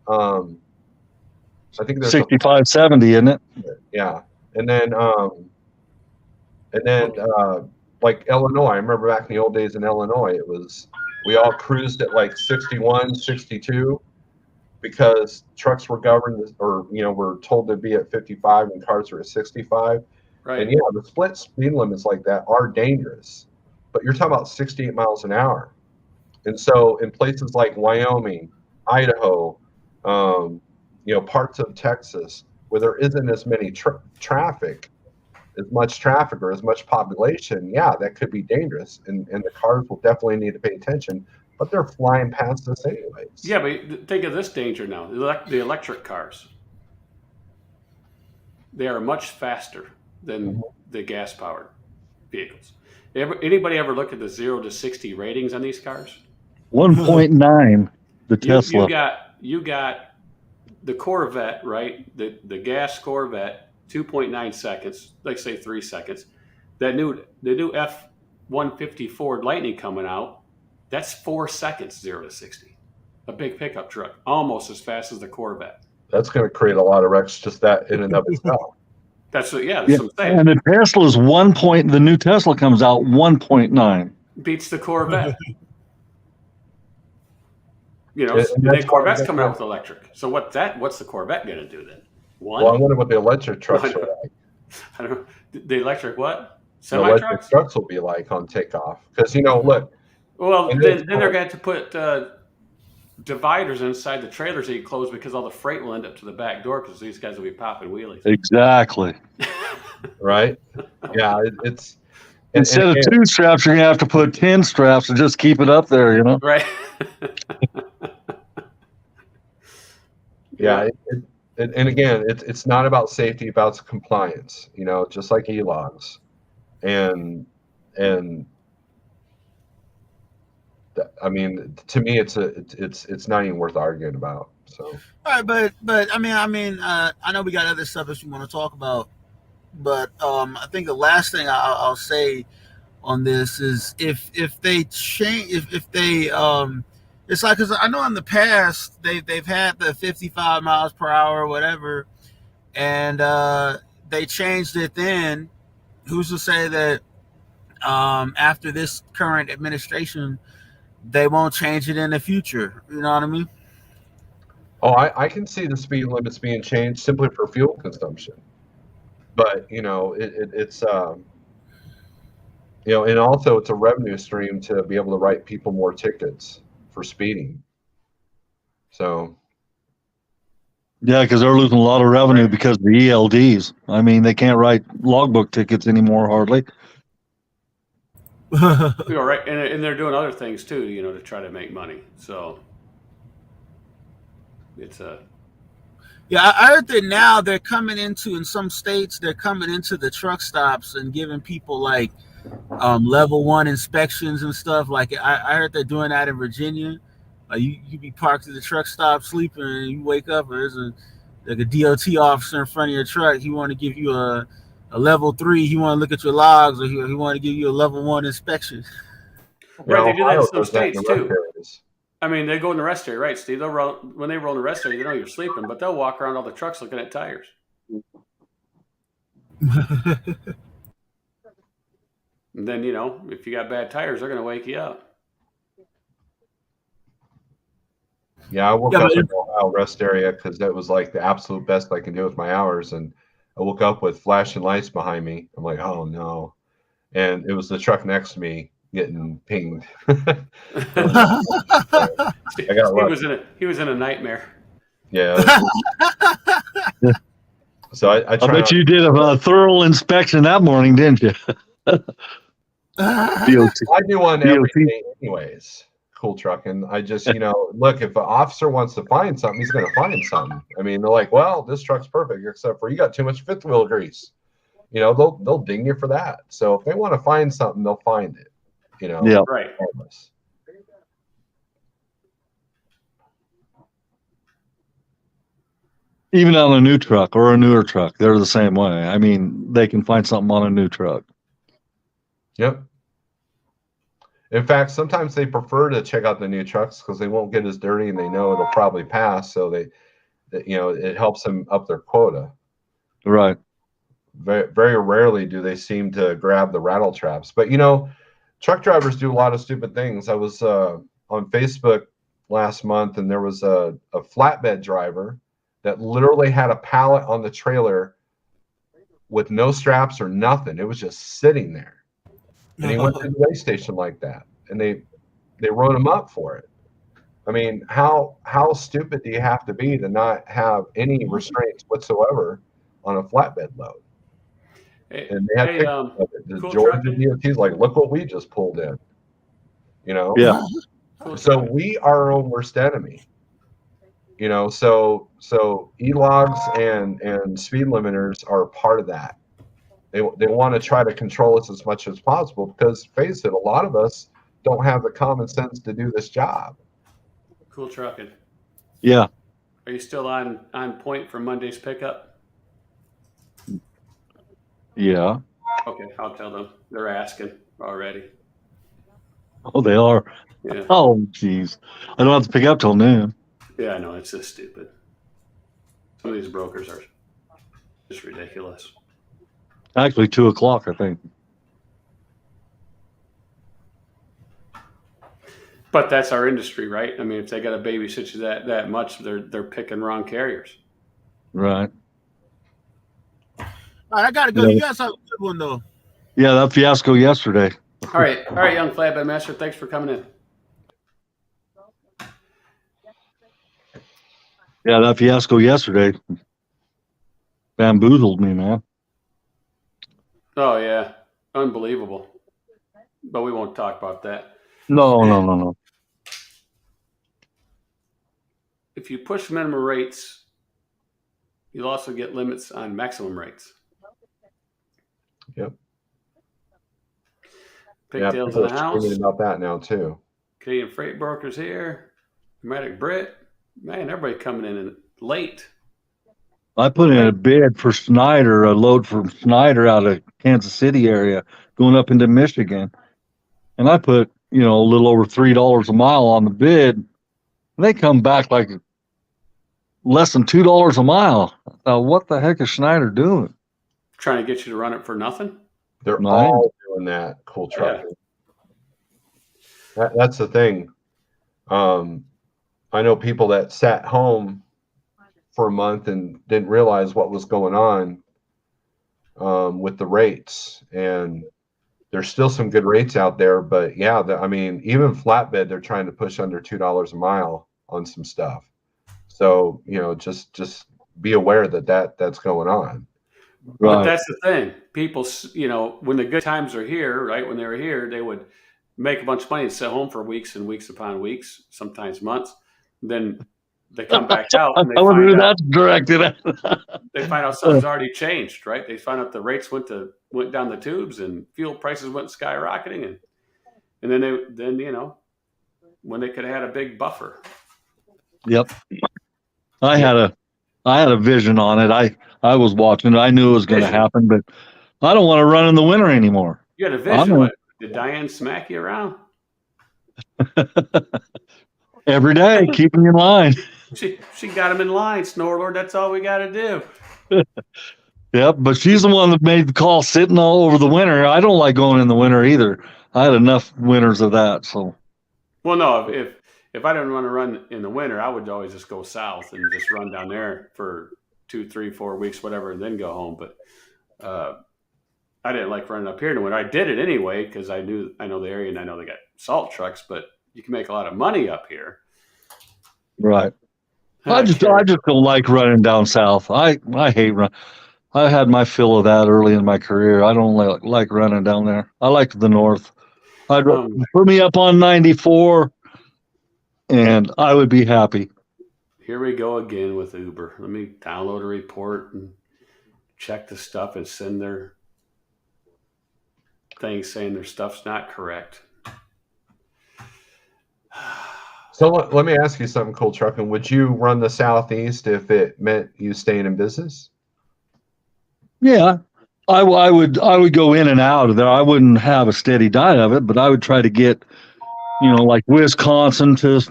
I think there's 65, 70, isn't it? Yeah, and then like Illinois. I remember back in the old days in Illinois, we all cruised at like 61, 62 because trucks were governed or were told to be at 55 and cars were at 65. Right. And the split speed limits like that are dangerous, but you're talking about 68 miles an hour. And so in places like Wyoming, Idaho, parts of Texas where there isn't as many much traffic or as much population, that could be dangerous. And the cars will definitely need to pay attention, but they're flying past us anyways. Yeah, but think of this danger now. The electric cars. They are much faster than the gas-powered vehicles. Anybody ever look at the 0 to 60 ratings on these cars? 1.9, the Tesla. You got the Corvette, right? The gas Corvette, 2.9 seconds, like say 3 seconds. The new F-150 Ford Lightning coming out, that's 4 seconds, 0 to 60. A big pickup truck, almost as fast as the Corvette. That's going to create a lot of wrecks, just that in and of itself. That's what I'm saying. And the Tesla's the new Tesla comes out 1.9. Beats the Corvette. The Corvette's coming out with electric. So what's the Corvette going to do then? Well, I wonder what the electric trucks are like. I don't know. The electric what? Semi-trucks? The electric trucks will be like on takeoff. Because, look. Well, then they're going to have to put dividers inside the trailers that you close because all the freight will end up to the back door because these guys will be popping wheelies. Exactly. Right? Yeah, it's... Instead of 2 straps, you're going to have to put 10 straps and just keep it up there, Right. Yeah, and again, it's not about safety, about compliance, just like e-logs. And I mean, to me, it's not even worth arguing about. So. All right, but I know we got other subjects we want to talk about, but I think the last thing I'll say on this is if they change, if they it's like, because I know in the past they've had the 55 miles per hour or whatever, and they changed it then. Who's to say that after this current administration they won't change it in the future? You know what I mean? Oh, I can see the speed limits being changed simply for fuel consumption. But, it's, and also it's a revenue stream to be able to write people more tickets for speeding. So. Yeah, because they're losing a lot of revenue because of the ELDs. I mean, they can't write logbook tickets anymore, hardly. Right, and they're doing other things too, to try to make money. So it's a Yeah, I heard that now they're coming into, in some states, they're coming into the truck stops and giving people like level 1 inspections and stuff. Like I heard they're doing that in Virginia. You be parked at the truck stop sleeping, and you wake up and there's like a DOT officer in front of your truck. He want to give you a level 3. He want to look at your logs, or he want to give you a level 1 inspection. right. They do that in Ohio some does that in states the rest too. areas. I mean, they go in the rest area, right, Steve? When they roll in the rest area, they know you're sleeping, but they'll walk around all the trucks looking at tires. And then, if you got bad tires, they're going to wake you up. Yeah, I woke up in the Ohio rest area because that was like the absolute best I can do with my hours. And I woke up with flashing lights behind me. I'm like, oh no. And it was the truck next to me getting pinged. He was in a nightmare. Yeah. So I bet you did a thorough inspection that morning, didn't you? I do one every day anyways. Cool trucking. I just, look, if an officer wants to find something, he's going to find something. I mean, they're like, well, this truck's perfect, except for you got too much fifth wheel grease. They'll ding you for that. So if they want to find something, they'll find it. Yeah. Right. Even on a new truck or a newer truck, they're the same way. I mean, they can find something on a new truck. Yep. In fact, sometimes they prefer to check out the new trucks because they won't get as dirty and they know it'll probably pass. So it helps them up their quota. Right. Very, very rarely do they seem to grab the rattle traps. But, truck drivers do a lot of stupid things. I was on Facebook last month, and there was a flatbed driver that literally had a pallet on the trailer with no straps or nothing. It was just sitting there. And he went to the weigh station like that, and they wrote him up for it. I mean, how stupid do you have to be to not have any restraints whatsoever on a flatbed load? And they had pictures of it. The cool Georgia DOT's like, look what we just pulled in. Yeah. Cool So trucking. we are our own worst enemy. So e-logs and speed limiters are a part of that. They want to try to control us as much as possible because, face it, a lot of us don't have the common sense to do this job. Cool trucking. Yeah. Are you still on point for Monday's pickup? Yeah. Okay, I'll tell them. They're asking already. Oh, they are. Yeah. Oh, geez. I don't have to pick up till noon. Yeah, I know. It's just stupid. Some of these brokers are just ridiculous. Actually, 2:00, I think. But that's our industry, right? I mean, if they got to babysit you that much, they're picking wrong carriers. Right. All right, I gotta go. You guys have a good one though. Yeah, that fiasco yesterday. All right, young flatbed master. Thanks for coming in. Yeah, that fiasco yesterday bamboozled me, man. Oh yeah, unbelievable. But we won't talk about that. No. If you push minimum rates, you'll also get limits on maximum rates. Yep. Pigtails in the house. About that now too. Canadian freight brokers here. Dramatic Brit. Man, everybody coming in late. I put in a bid for Snyder, a load from Snyder out of Kansas City area going up into Michigan. And I put, a little over $3 a mile on the bid. And they come back like less than $2 a mile. Now, what the heck is Schneider doing? Trying to get you to run it for nothing? They're all doing that. Cool trucking. Yeah. That's the thing. I know people that sat home for a month and didn't realize what was going on with the rates. And there's still some good rates out there, but yeah, even flatbed, they're trying to push under $2 a mile on some stuff. So, just be aware that's going on. But Right. that's the thing. People, when the good times are here, right? When they were here, they would make a bunch of money and sit home for weeks and weeks upon weeks, sometimes months. Then they come back out I and they wonder find who out that's directed at. something's already changed, right? They find out the rates went down the tubes and fuel prices went skyrocketing, and then when they could have had a big buffer. Yep. I had a vision on it. I was watching it. I knew it was going to Vision. happen, but I don't want to run in the winter anymore. You had a vision. What did Diane smack you around? Every day, keeping in line. She got him in line, Snore Lord. That's all we got to do. Yep, but she's the one that made the call sitting all over the winter. I don't like going in the winter either. I had enough winters of that. So, well, no, if I didn't want to run in the winter, I would always just go south and just run down there for 2, 3, 4 weeks, whatever, and then go home. But I didn't like running up here in the winter. I did it anyway because I know the area and I know they got salt trucks, but you can make a lot of money up here. right. I just don't like running down south. I hate run. I had my fill of that early in my career. I don't like running down there. I like the north. I'd put me up on 94, and I would be happy. Here we go again with Uber. Let me download a report and check the stuff and send their thing saying their stuff's not correct. So let me ask you something, Cool Trucking. Would you run the Southeast if it meant you staying in business? Yeah, I would go in and out of there. I wouldn't have a steady diet of it, but I would try to get, like Wisconsin to,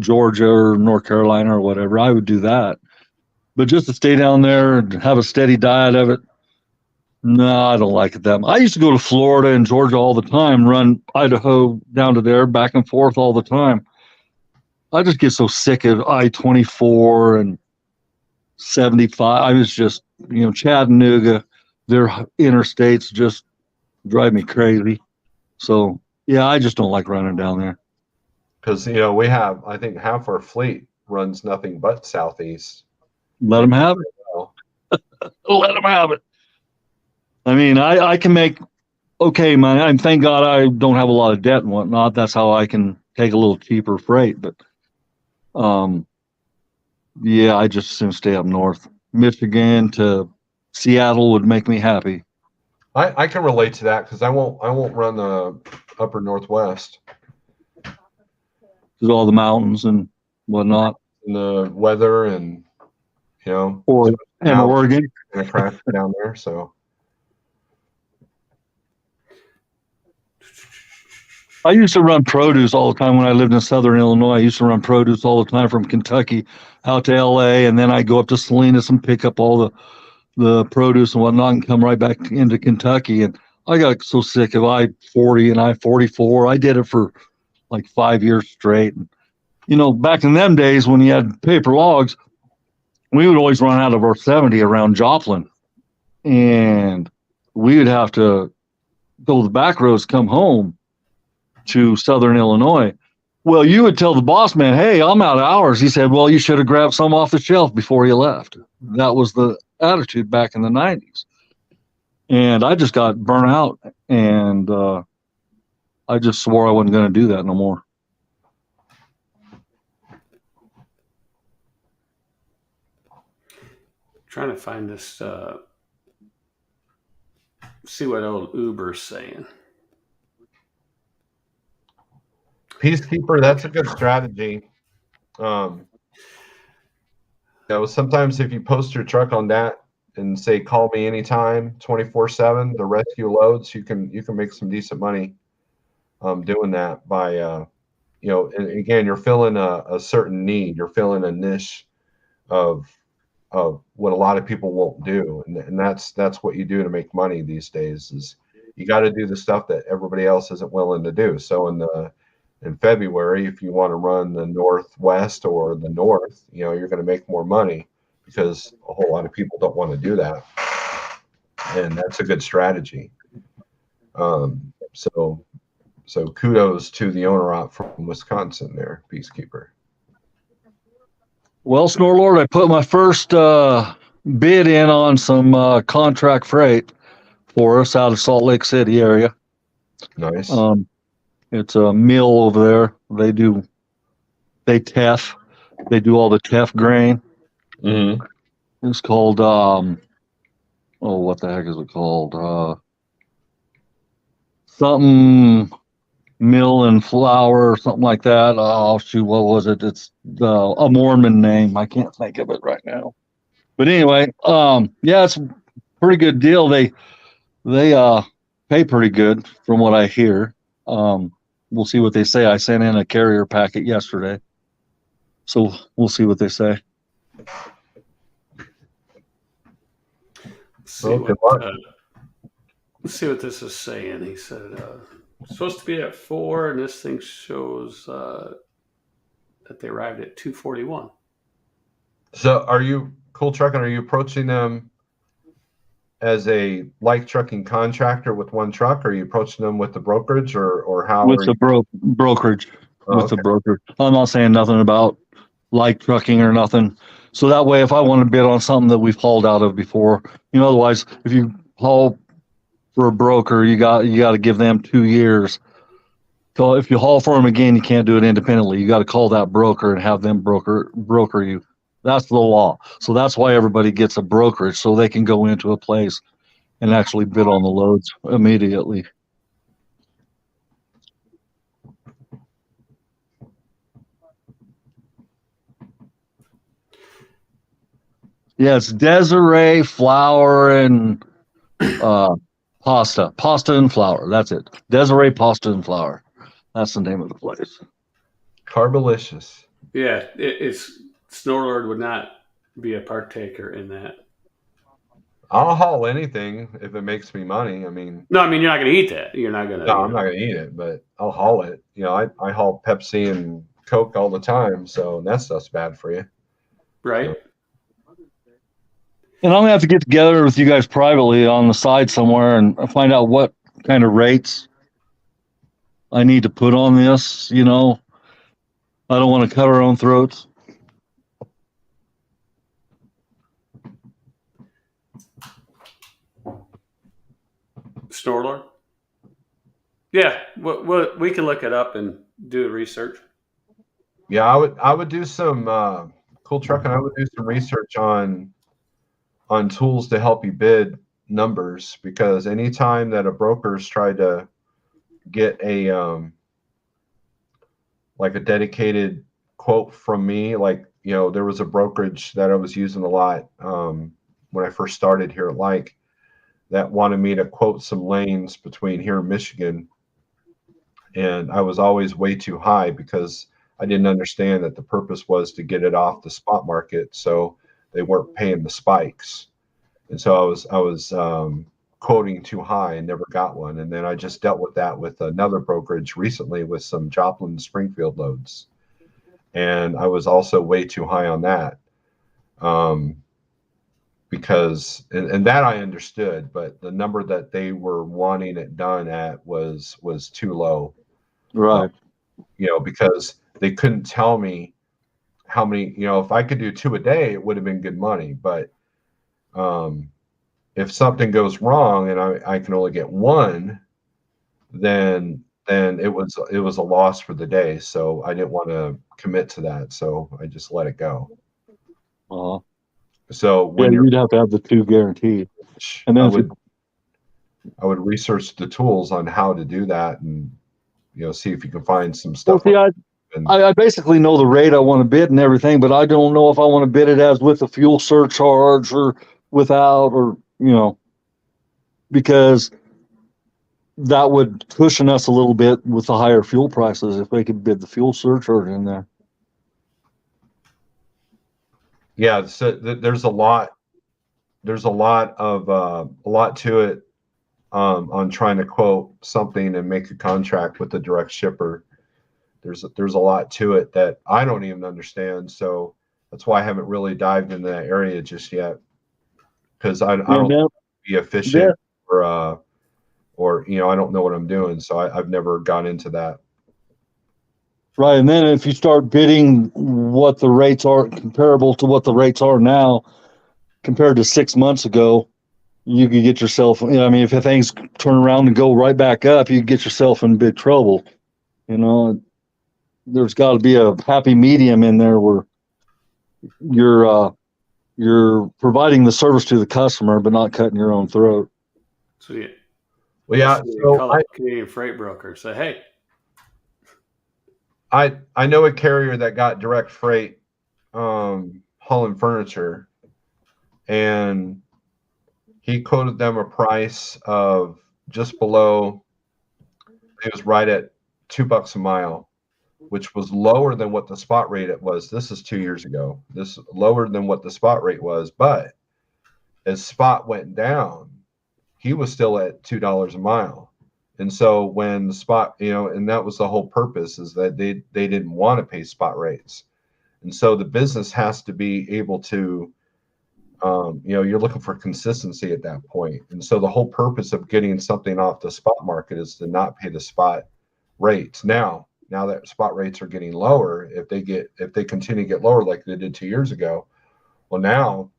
Georgia or North Carolina or whatever. I would do that. But just to stay down there and have a steady diet of it, no, I don't like it that much. I used to go to Florida and Georgia all the time, run Idaho down to there, back and forth all the time. I just get so sick of I-24 and 75. I was just, Chattanooga, their interstates just drive me crazy. So, yeah, I just don't like running down there. Because, we have, I think half our fleet runs nothing but Southeast. Let them have it. Let them have it. I mean, I can make, okay, man, thank God I don't have a lot of debt and whatnot. That's how I can take a little cheaper freight. But, yeah, I just soon stay up north. Michigan to Seattle would make me happy. I can relate to that because I won't run the upper Northwest. Because all the mountains and whatnot. And the weather and, Oregon. And a crash down there, so. I used to run produce all the time when I lived in Southern Illinois. I used to run produce all the time from Kentucky out to LA, and then I go up to Salinas and pick up all the produce and whatnot and come right back into Kentucky. And I got so sick of I-40 and I-44. I did it for like 5 years straight. And, back in them days when you had paper logs, we would always run out of our 70 around Joplin. And we would have to go the back roads, come home to Southern Illinois. Well, you would tell the boss man, hey, I'm out of hours. He said, well, you should have grabbed some off the shelf before you left. That was the attitude back in the 90s. And I just got burnt out, and I just swore I wasn't going to do that no more. Trying to find this, see what old Uber's saying. Peacekeeper, that's a good strategy. Sometimes if you post your truck on that and say, call me anytime, 24/7, the rescue loads, you can make some decent money doing that by, and again, you're filling a certain need. You're filling a niche of what a lot of people won't do. And that's what you do to make money these days is you got to do the stuff that everybody else isn't willing to do. So in February, if you want to run the Northwest or the North, you're going to make more money because a whole lot of people don't want to do that. And that's a good strategy. So kudos to the owner op from Wisconsin there, Peacekeeper. Well, Snorlord, I put my first bid in on some contract freight for us out of Salt Lake City area. Nice. It's a mill over there. They TEF. They do all the TEF grain. Mm-hmm. It's called what the heck is it called? Something mill and flour or something like that. Oh shoot, what was it? It's a Mormon name. I can't think of it right now. But anyway, yeah, it's a pretty good deal. They pay pretty good from what I hear. We'll see what they say. I sent in a carrier packet yesterday, so we'll see what they say. Let's see what this is saying. He said it's supposed to be at 4, and this thing shows that they arrived at 241. So are you, Cool Trucking, are you approaching them as a light trucking contractor with one truck, or are you approaching them with the brokerage, or how? With the brokerage. Oh, with the broker. I'm not saying nothing about light trucking or nothing. So that way, if I want to bid on something that we've hauled out of before, otherwise, if you haul for a broker, you got to give them 2 years. So if you haul for them again, you can't do it independently. You got to call that broker and have them broker you. That's the law. So that's why everybody gets a brokerage, so they can go into a place and actually bid on the loads immediately. Yeah, it's Desiree Flour and Pasta and Flour. That's it. Desiree Pasta and Flour. That's the name of the place. Carbolicious. Yeah, it's Snorlord would not be a partaker in that. I'll haul anything if it makes me money. I mean, no, you're not going to eat that. You're not going to. No, I'm not going to eat it, but I'll haul it. I haul Pepsi and Coke all the time, so that stuff's bad for you. Right. And I'm going to have to get together with you guys privately on the side somewhere and find out what kind of rates I need to put on this. I don't want to cut our own throats. Snorlord? Yeah, we can look it up and do the research. Yeah, I would do some Cool Trucking. I would do some research on tools to help you bid numbers, because anytime that a broker's tried to get a like a dedicated quote from me, like there was a brokerage that I was using a lot when I first started here at that wanted me to quote some lanes between here in Michigan, and I was always way too high because I didn't understand that the purpose was to get it off the spot market, so they weren't paying the spikes. And so I was quoting too high and never got one. And then I just dealt with that with another brokerage recently with some Joplin Springfield loads, and I was also way too high on that. Because and that I understood, but the number that they were wanting it done at was too low. Right. Because they couldn't tell me how many, if I could do 2 a day, it would have been good money. But if something goes wrong and I can only get 1, then it was a loss for the day. So I didn't want to commit to that. So I just let it go. So when you'd have to have the 2 guaranteed. And then I would research the tools on how to do that, and see if you can find some stuff. Well, see, I basically know the rate I want to bid and everything, but I don't know if I want to bid it as with a fuel surcharge or without, or because that would cushion us a little bit with the higher fuel prices if they could bid the fuel surcharge in there. Yeah, so there's a lot to it on trying to quote something and make a contract with the direct shipper. There's a lot to it that I don't even understand, so that's why I haven't really dived into that area just yet, because I don't be efficient or I don't know what I'm doing, so I've never gone into that. Right, and then if you start bidding what the rates are comparable to what the rates are now, compared to 6 months ago, you could get yourself, I mean, if things turn around and go right back up, you get yourself in big trouble. There's got to be a happy medium in there where you're providing the service to the customer, but not cutting your own throat. So yeah, well, yeah. So call a Canadian freight broker. Say, hey, I know a carrier that got direct freight, hauling furniture, and he quoted them a price of just below. It was right at $2 a mile, which was lower than what the spot rate it was. This is 2 years ago. This is lower than what the spot rate was, but as spot went down, he was still at $2 a mile. And so when the spot, and that was the whole purpose, is that they didn't want to pay spot rates. And so the business has to be able to, you're looking for consistency at that point. And so the whole purpose of getting something off the spot market is to not pay the spot rates. Now that spot rates are getting lower, if they continue to get lower like they did 2 years ago, well, now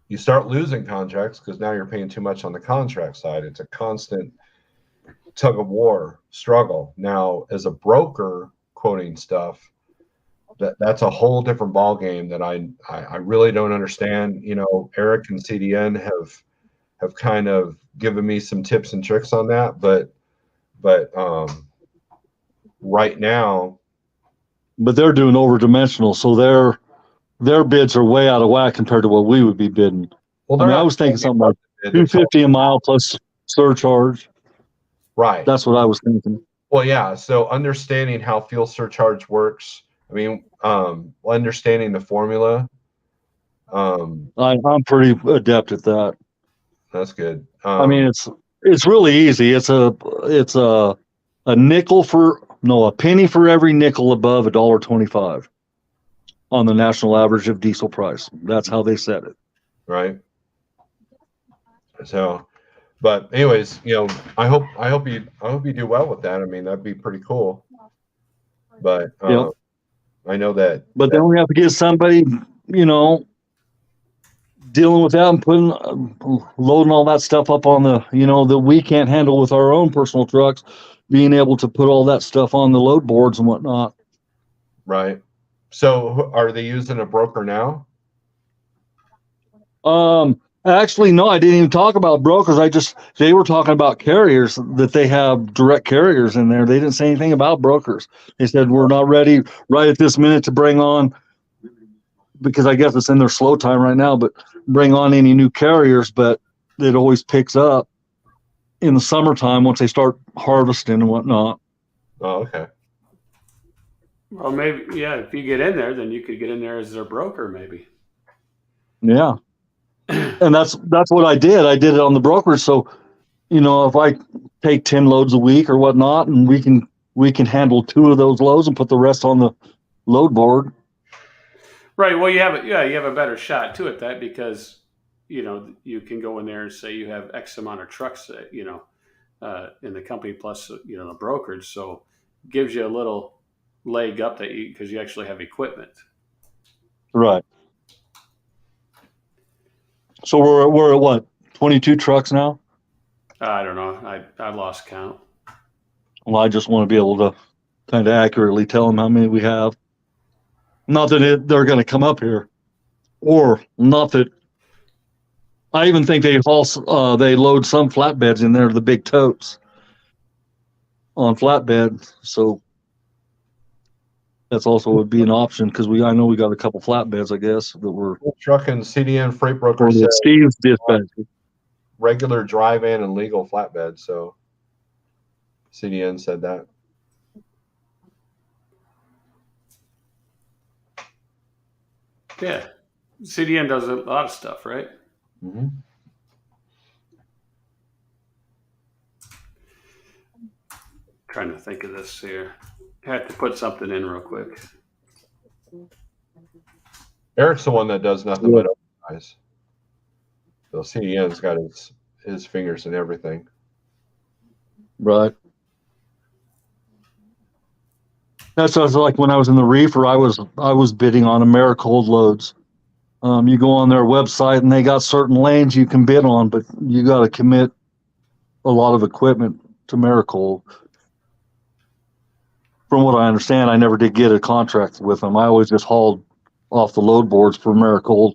you start losing contracts because now you're paying too much on the contract side. It's a constant tug of war struggle. Now, as a broker quoting stuff, that's a whole different ball game that I really don't understand. Eric and CDN have kind of given me some tips and tricks on that, but right now, but they're doing over-dimensional, so their bids are way out of whack compared to what we would be bidding. well, I was thinking something like $250 a mile plus surcharge. right. That's what I was thinking. Well, yeah. So understanding how fuel surcharge works. I mean, understanding the formula. I'm pretty adept at that. That's good. I mean, it's really easy. It's a penny for every nickel above $1.25 on the national average of diesel price. That's how they set it. Right. So, but anyways, I hope you do well with that. I mean, that'd be pretty cool. But Yep. I know that. But then we have to get somebody, dealing with that and putting loading all that stuff up on the, that we can't handle with our own personal trucks, being able to put all that stuff on the load boards and whatnot. Right. So are they using a broker now? Actually, no, I didn't even talk about brokers. They were talking about carriers, that they have direct carriers in there. They didn't say anything about brokers. They said, we're not ready right at this minute to bring on, because I guess it's in their slow time right now, but bring on any new carriers, but it always picks up in the summertime once they start harvesting and whatnot. Oh, okay. well, maybe, yeah, if you get in there, then you could get in there as their broker, maybe. Yeah. And that's what I did. I did it on the brokerage. So, if I take 10 loads a week or whatnot, and we can handle 2 of those loads and put the rest on the load board. Right. Well, you have a better shot to it, that because, you can go in there and say you have X amount of trucks, in the company plus, the brokerage. So it gives you a little leg up because you actually have equipment. Right. So we're at what, 22 trucks now? I don't know. I lost count. Well, I just want to be able to kind of accurately tell them how many we have. Not that they're going to come up here, or not that. I even think they load some flatbeds in there, the big totes on flatbed. So that's also would be an option, because I know we got a couple flatbeds, I guess, that were Truck and CDN freight broker said Steve's dispatch. regular drive-in and legal flatbed. So CDN said that. Yeah. CDN does a lot of stuff, right? Mm-hmm. Trying to think of this here. I have to put something in real quick. Eric's the one that does nothing but guys. So CDN's got his fingers in everything. Right. That's like when I was in the reefer, I was bidding on Americold loads. You go on their website and they got certain lanes you can bid on, but you got to commit a lot of equipment to Miracle. From what I understand, I never did get a contract with them. I always just hauled off the load boards for Miracle.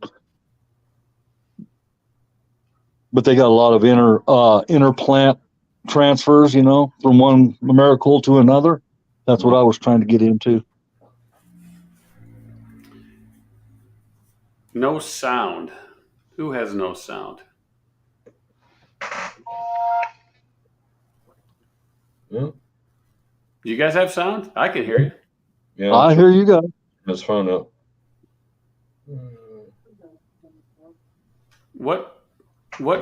But they got a lot of inter plant transfers, you know, from one Miracle to another. That's what I was trying to get into. No sound. Who has no sound? Yeah. You guys have sound? I can hear you. Yeah, I hear you guys. his phone up. What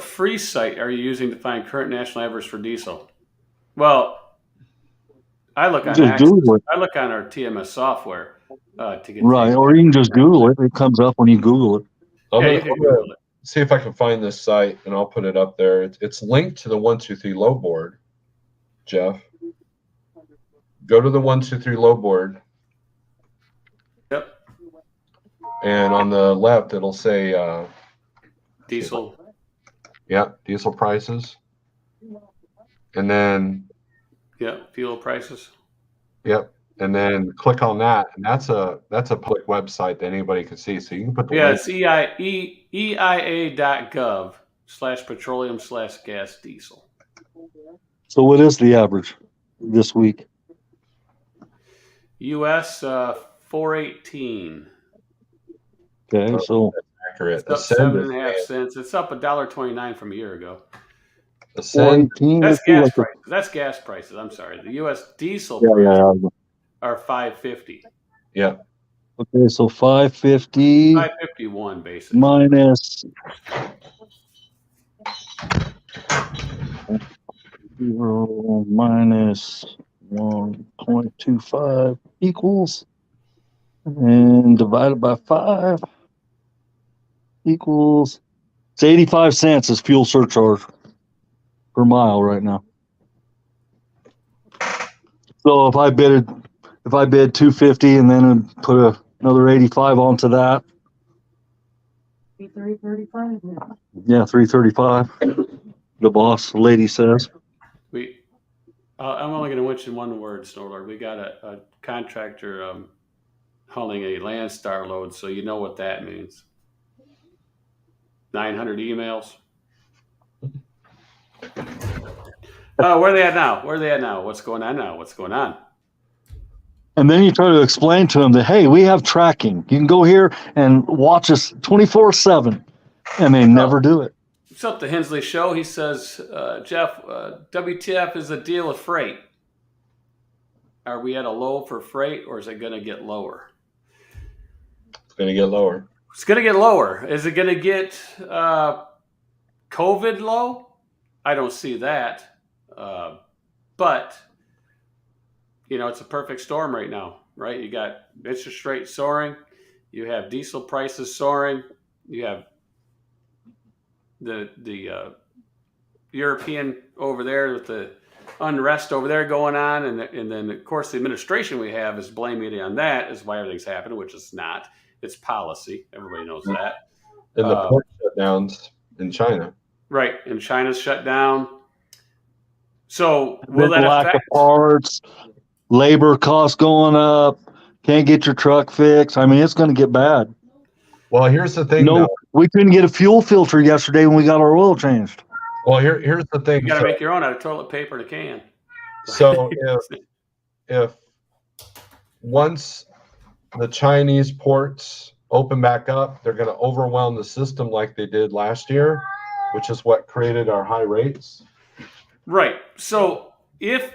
free site are you using to find current national average for diesel? Well, I look on Just Google it. I look on our TMS software to get Right, or you can just Google it. It comes up when you Google it. you can Google it. See if I can find this site, and I'll put it up there. It's linked to the 123 low board, Jeff. Go to the 123 low board. Yep. And on the left, it'll say Diesel. Yeah, diesel prices. And then Yep, fuel prices. Yep. And then click on that, and that's a public website that anybody can see. So you can put the link. It's EIA.gov/petroleum/gas diesel. So what is the average this week? US 418. Okay, so Accurate. It's up 7.5 cents. It's up $1.29 from a year ago. Ascend. 418. That's gas prices. That's gas prices. I'm sorry. The US diesel prices are $5.50. Yeah. Okay, so 550. 551 basically. Minus 0 minus 1.25 equals, and divided by 5 equals, it's 85 cents is fuel surcharge per mile right now. So if I bid 250 and then put another 85 onto that, 335. yeah, 335. The boss lady says. I'm only going to mention one word, Snorlord. We got a contractor hauling a Landstar load, so you know what that means. 900 emails. Where are they at now? What's going on now? What's going on? And then you try to explain to them that, hey, we have tracking. You can go here and watch us 24/7. And they never do it. What's up, the Hensley Show? He says, Jeff, WTF is a deal of freight. Are we at a low for freight, or is it going to get lower? It's going to get lower. It's going to get lower. Is it going to get COVID low? I don't see that. But, you know, it's a perfect storm right now, right? You got interest rates soaring. You have diesel prices soaring. You have the European over there with the unrest over there going on. And then, of course, the administration we have is blaming it on that is why everything's happening, which is not. It's policy. Everybody knows that. And the port shutdowns in China. Right. And China's shut down. So will that lack affect of parts, labor costs going up, can't get your truck fixed. I mean, it's going to get bad. Well, here's the thing. No, we couldn't get a fuel filter yesterday when we got our oil changed. Well, here's the thing. You got to make your own out of toilet paper and a can. So if once the Chinese ports open back up, they're going to overwhelm the system like they did last year, which is what created our high rates. Right. So if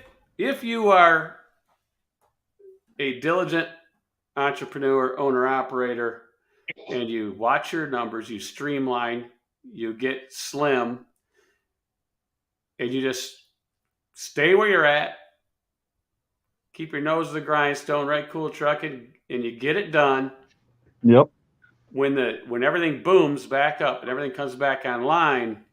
you are a diligent entrepreneur, owner, operator, and you watch your numbers, you streamline, you get slim, and you just stay where you're at, keep your nose to the grindstone, right? Cool trucking, and you get it done. Yep. When everything booms back up and everything comes back online,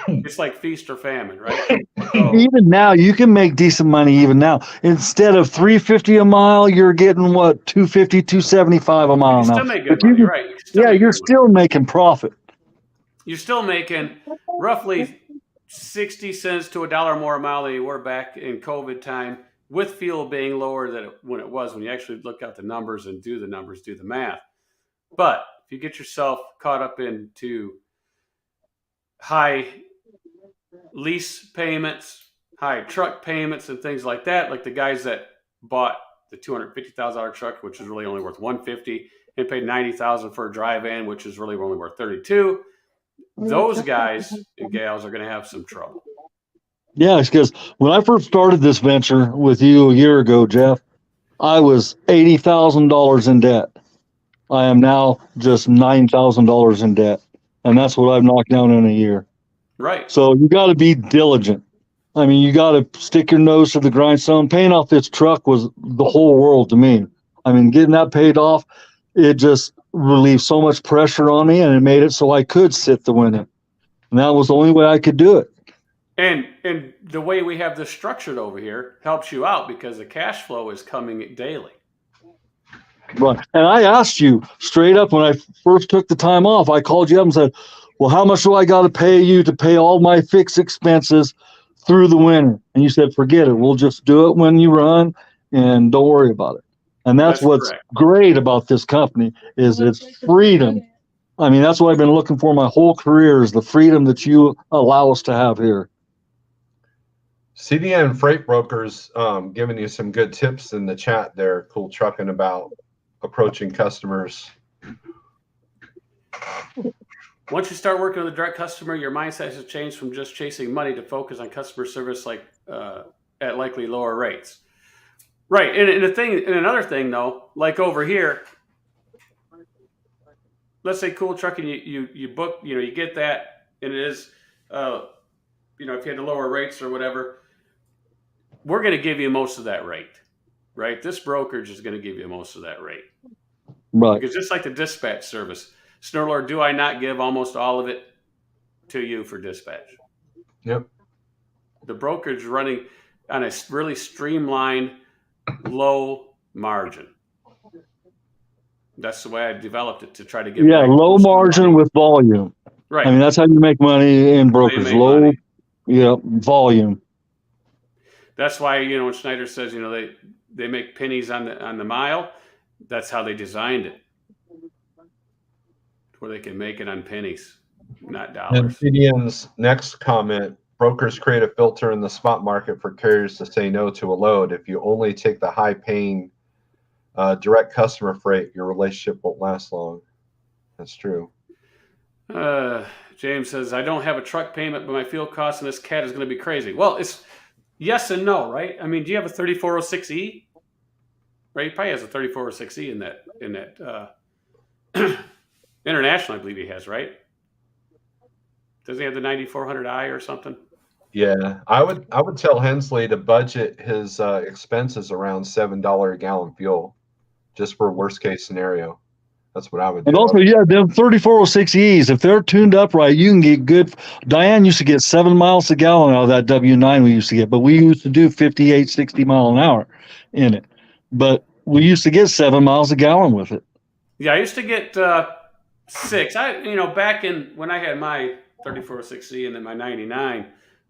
It's like feast or famine, right? So, Even now, you can make decent money even now. Instead of $3.50 a mile, you're getting what, $2.50, $2.75 a you mile can now. still make But good money, right? You can still make you're good money. still making profit. You're still making roughly 60 cents to $1 more a mile than you were back in COVID time, with fuel being lower than when you actually look at the numbers and do the math. But if you get yourself caught up into high lease payments, high truck payments, and things like that, like the guys that bought the $250,000 truck, which is really only worth $150, and paid $90,000 for a drive-in, which is really only worth $32. Those guys and gals are going to have some trouble. Yeah, it's because when I first started this venture with you a year ago, Jeff, I was $80,000 in debt. I am now just $9,000 in debt. And that's what I've knocked down in a year. Right. So you got to be diligent. I mean, you got to stick your nose to the grindstone. Paying off this truck was the whole world to me. I mean, getting that paid off, it just relieved so much pressure on me, and it made it so I could sit the winter. And that was the only way I could do it. And the way we have this structured over here helps you out because the cash flow is coming daily. Right. And I asked you straight up when I first took the time off, I called you up and said, well, how much do I got to pay you to pay all my fixed expenses through the winter? And you said, forget it. We'll just do it when you run and don't worry about it. And that's what's correct. Great about this company is its freedom. I mean, that's what I've been looking for my whole career, is the freedom that you allow us to have here. CDN Freight Brokers giving you some good tips in the chat there. Cool trucking about approaching customers. Once you start working with a direct customer, your mindset has changed from just chasing money to focus on customer service, like at likely lower rates. Right. And another thing though, like over here, let's say Cool Trucking, you book, you get that, and it is, if you had the lower rates or whatever, we're going to give you most of that rate, right? This brokerage is going to give you most of that rate. Right. Because just like the dispatch service, Snurlord, do I not give almost all of it to you for dispatch? Yep. The brokerage running on a really streamlined, low margin. That's the way I developed it, to try to get low margin with volume. Right. I mean, that's how you make money in brokers. Low money. Volume. That's why, when Schneider says, they make pennies on the mile, that's how they designed it, where they can make it on pennies, not dollars. And CDN's next comment: brokers create a filter in the spot market for carriers to say no to a load. If you only take the high-paying direct customer freight, your relationship won't last long. That's true. James says, I don't have a truck payment, but my fuel cost in this cat is going to be crazy. Well, it's yes and no, right? I mean, do you have a 3406E? Right, he probably has a 3406E in that international, I believe he has, right? Does he have the 9400i or something? Yeah, I would tell Hensley to budget his expenses around $7 a gallon fuel, just for worst case scenario. That's what I would do. And also, them 3406Es, if they're tuned up right, you can get good. Diane used to get 7 miles a gallon out of that W9 we used to get, but we used to do 58, 60 mile an hour in it. But we used to get 7 miles a gallon with it. Yeah, I used to get 6. Back in when I had my 3406E and then my 99,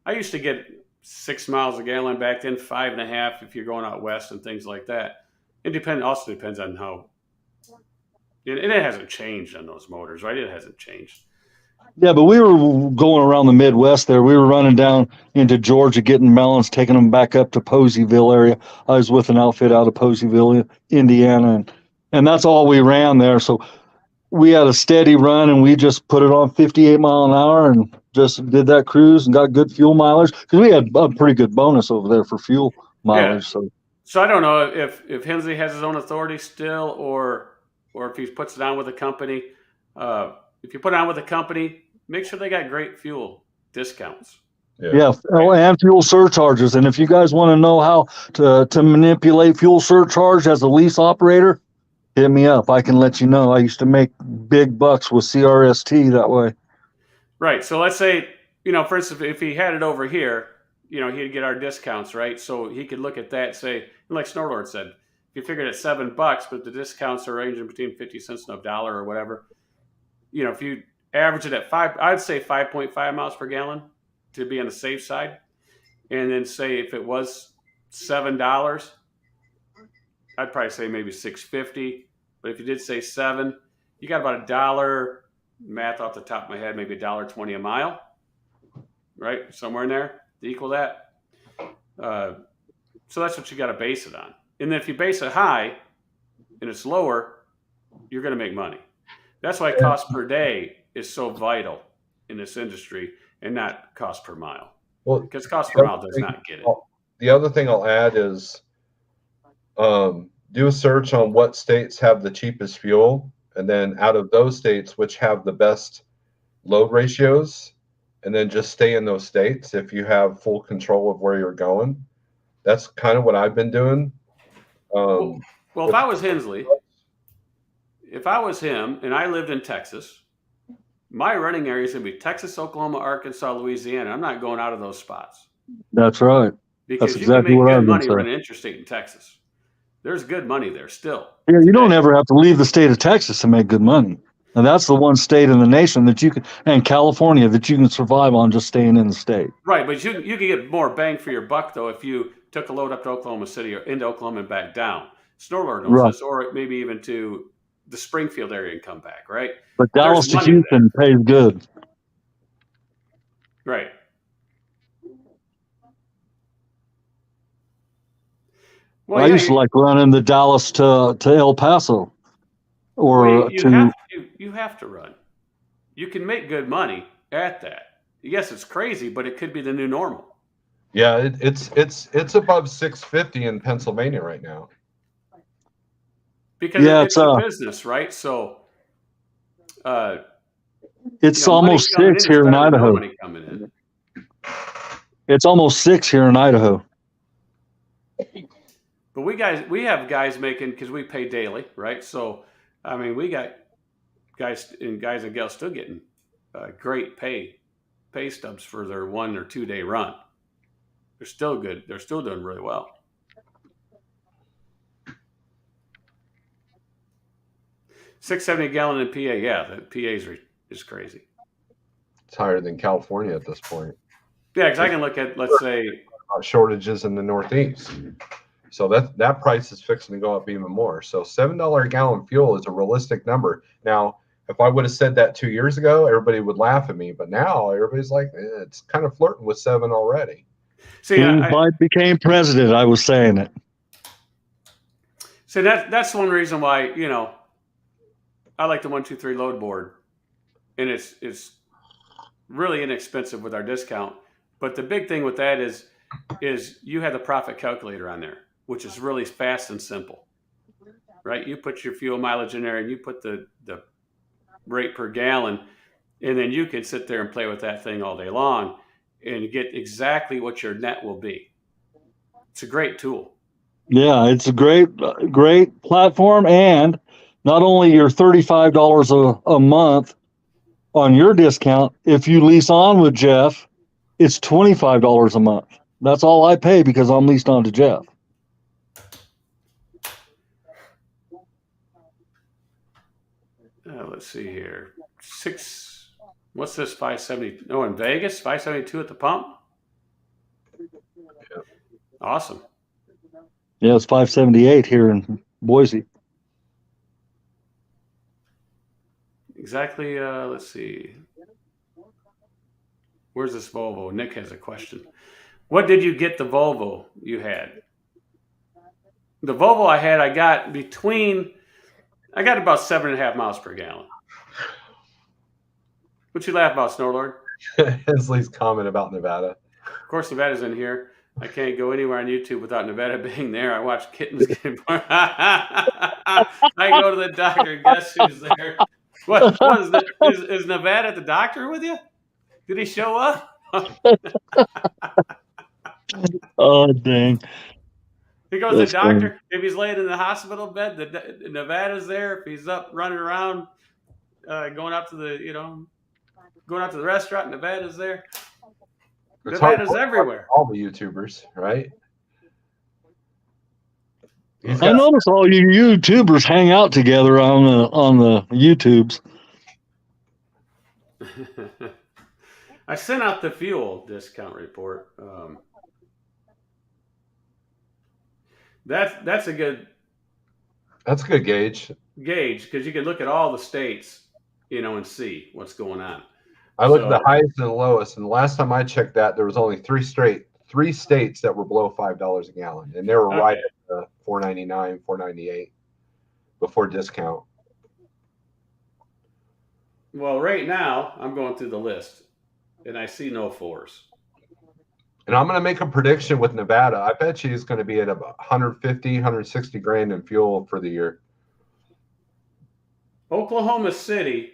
I used to get 6 miles a gallon back then, 5.5 if you're going out west and things like that. It also depends on how. And it hasn't changed on those motors, right? It hasn't changed. Yeah, but we were going around the Midwest there. We were running down into Georgia, getting melons, taking them back up to Poseyville area. I was with an outfit out of Poseyville, Indiana, and that's all we ran there. So we had a steady run, and we just put it on 58 mile an hour and just did that cruise and got good fuel mileage, because we had a pretty good bonus over there for fuel mileage. Yeah. So I don't know if Hensley has his own authority still, or if he puts it on with a company. If you put it on with a company, make sure they got great fuel discounts. Yeah, and fuel surcharges. And if you guys want to know how to manipulate fuel surcharge as a lease operator, hit me up. I can let you know. I used to make big bucks with CRST that way. Right. So let's say, for instance, if he had it over here, he'd get our discounts, right? So he could look at that and say, like Snorlord said, if you figured at $7, but the discounts are ranging between 50 cents and $1 or whatever, if you average it at I'd say 5.5 miles per gallon to be on the safe side. And then say if it was $7, I'd probably say maybe $6.50. But if you did say 7, you got about $1, math off the top of my head, maybe $1.20 a mile, right? Somewhere in there to equal that. So that's what you got to base it on. And then if you base it high and it's lower, you're going to make money. That's why cost per day is so vital in this industry and not cost per mile. Well, because cost per mile does not get it. The other thing I'll add is do a search on what states have the cheapest fuel, and then out of those states which have the best load ratios, and then just stay in those states if you have full control of where you're going. That's kind of what I've been doing. Well, if I was Hensley, if I was him and I lived in Texas, my running area is going to be Texas, Oklahoma, Arkansas, Louisiana. I'm not going out of those spots. That's right. Because That's you exactly can what make I good was money gonna running interstate in Texas. There's good money there still. Yeah, you don't ever have to leave the state of Texas to make good money. And that's the one state in the nation that you can, and California, that you can survive on just staying in the state. Right, but you can get more bang for your buck, though, if you took a load up to Oklahoma City or into Oklahoma and back down. Snorlord knows Right. this, or maybe even to the Springfield area and come back, right? But Dallas to money Houston pays good. Right. Well, I used to like running the Dallas to El Paso, or you have to run. You can make good money at that. Yes, it's crazy, but it could be the new normal. Yeah, it's above 650 in Pennsylvania right now. Because it's a business, right? So it's almost 6 here in Idaho. Money coming in. It's almost 6 here in Idaho. But we have guys making, because we pay daily, right? So I mean, we got guys and gals still getting great pay stubs for their 1 or 2 day run. They're still good. They're still doing really well. $6.70 a gallon in PA. Yeah, the PA is crazy. It's higher than California at this point. Yeah, because I can look at, let's say, shortages in the Northeast. So that price is fixing to go up even more. So $7 a gallon fuel is a realistic number. Now, if I would have said that 2 years ago, everybody would laugh at me. But now everybody's like, it's kind of flirting with 7 already. See, I became president, I was saying it. So that's one reason why, I like the 123 load board, and it's really inexpensive with our discount. But the big thing with that is you have the profit calculator on there, which is really fast and simple, right? You put your fuel mileage in there, and you put the rate per gallon, and then you can sit there and play with that thing all day long and get exactly what your net will be. It's a great tool. Yeah, it's a great platform, and not only your $35 a month on your discount, if you lease on with Jeff, it's $25 a month. That's all I pay because I'm leased on to Jeff. Let's see here. What's this 570? Oh, in Vegas, 572 at the pump? Yeah. Awesome. Yeah, it's 578 here in Boise. Exactly. Let's see. Where's this Volvo? Nick has a question. What did you get the Volvo you had? The Volvo I had, I got about 7.5 miles per gallon. What you laugh about, Snorlord? Hensley's comment about Nevada. Of course, Nevada's in here. I can't go anywhere on YouTube without Nevada being there. I watch kittens get born. I go to the doctor. Guess who's there? What is Nevada the doctor with you? Did he show up? Oh, dang. He goes to the doctor. Funny. If he's laying in the hospital bed, the Nevada's there. If he's up running around, going out to the, Going out to the restaurant, Nevada's there. It's hard Nevada's to everywhere. all the YouTubers, right? He's I got notice all you YouTubers hang out together on the YouTubes. I sent out the fuel discount report. That's a good gauge. because you can look at all the states, and see what's going on. I looked at the highest and the lowest, and the last time I checked that, there was only three states that were below $5 a gallon, and they were right at the $4.99, $4.98 before discount. Well, right now I'm going through the list, and I see no 4s. And I'm going to make a prediction with Nevada. I bet you it's going to be at about 150, 160 grand in fuel for the year. Oklahoma City,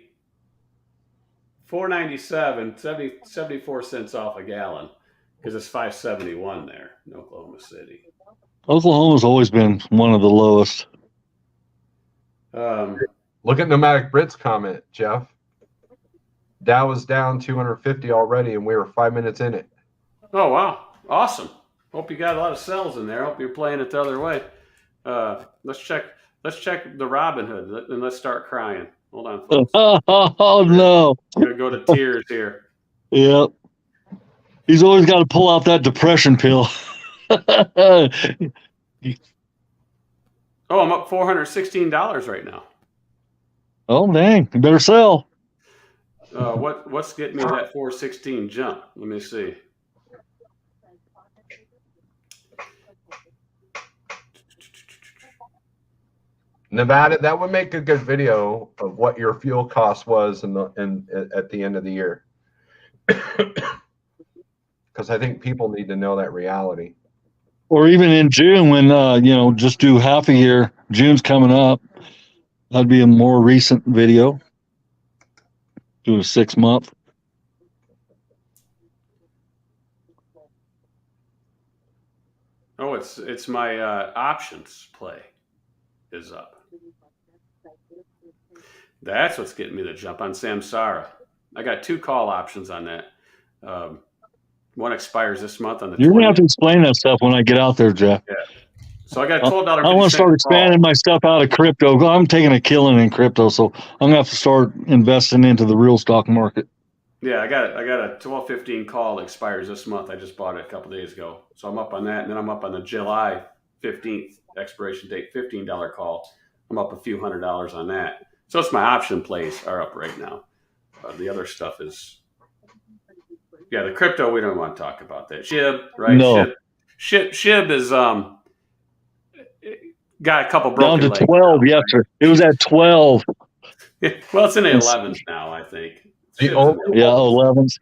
$4.97, 74 cents off a gallon, because it's $5.71 there in Oklahoma City. Oklahoma's always been one of the lowest. Look at Nomadic Brit's comment, Jeff. Dow was down 250 already, and we were 5 minutes in it. Oh, wow. Awesome. Hope you got a lot of cells in there. Hope you're playing it the other way. Let's check the Robin Hood, and let's start crying. Hold on, folks. Oh, no. I'm going to go to tears here. Yep. He's always got to pull out that depression pill. Oh, I'm up $416 right now. Oh, dang. You better sell. What's getting me that 416 jump? Let me see. Nevada, that would make a good video of what your fuel cost was at the end of the year. Because I think people need to know that reality. Or even in June when, just do half a year. June's coming up. That'd be a more recent video. Do a 6 month. Oh, it's my options play is up. That's what's getting me the jump on Samsara. I got 2 call options on that. One expires this month on the 20th. You're going to have to explain that stuff when I get out there, Jeff. Yeah. So I got a $12. I want to start expanding my stuff out of crypto. I'm taking a killing in crypto, so I'm going to have to start investing into the real stock market. Yeah, I got a 12.15 call that expires this month. I just bought it a couple days ago. So I'm up on that, and then I'm up on the July 15th expiration date, $15 call. I'm up a few $100s on that. So it's my option plays are up right now. The other stuff is, the crypto, we don't want to talk about that. SHIB, right? No. SHIB is got a couple broken down to legs 12 now, yesterday. Right? It was at 12. Well, it's in the 11s now, I think. The only 11s.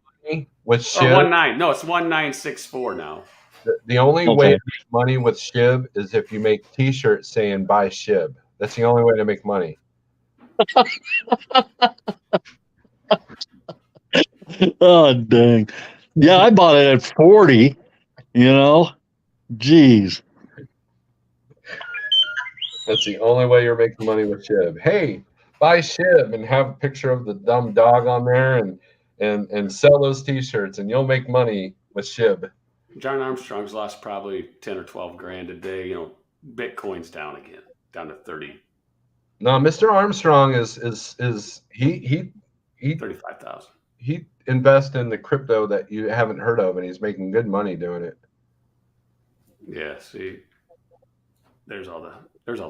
With SHIB, 19. No, it's 1964 now. The only way to make money with SHIB is if you make T-shirts saying "Buy SHIB." That's the only way to make money. Oh, dang. Yeah, I bought it at 40, Jeez. That's the only way you're making money with SHIB. Hey, buy SHIB and have a picture of the dumb dog on there and sell those T-shirts, and you'll make money with SHIB. John Armstrong's lost probably 10 or 12 grand a day. Bitcoin's down again, down to 30. No, Mr. Armstrong is he 35,000. He invests in the crypto that you haven't heard of, and he's making good money doing it. Yeah, see, there's all the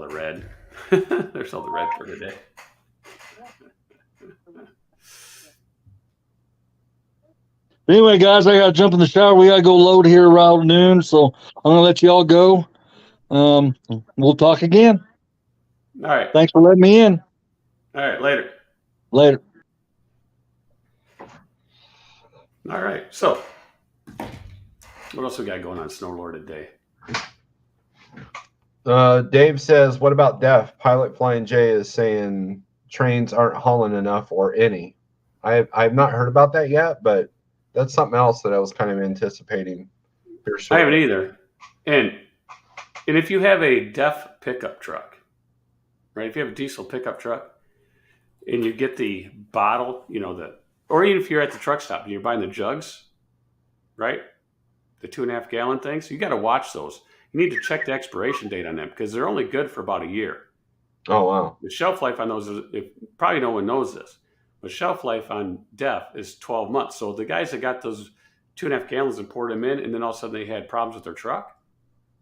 red. There's all the red for today. Anyway, guys, I got to jump in the shower. We got to go load here around noon, so I'm going to let you all go. We'll talk again. All right. Thanks for letting me in. All right, later. Later. All right, so what else we got going on Snowlord today? Dave says, what about DEF? Pilot Flying J is saying trains aren't hauling enough or any. I've not heard about that yet, but that's something else that I was kind of anticipating. I haven't either. And if you have a DEF pickup truck, right? If you have a diesel pickup truck and you get the bottle, Or even if you're at the truck stop and you're buying the jugs, right? The 2.5 gallon things, you got to watch those. You need to check the expiration date on them because they're only good for about a year. Oh, wow. The shelf life on those probably no one knows this, but shelf life on DEF is 12 months. So the guys that got those 2.5 gallons and poured them in, and then all of a sudden they had problems with their truck,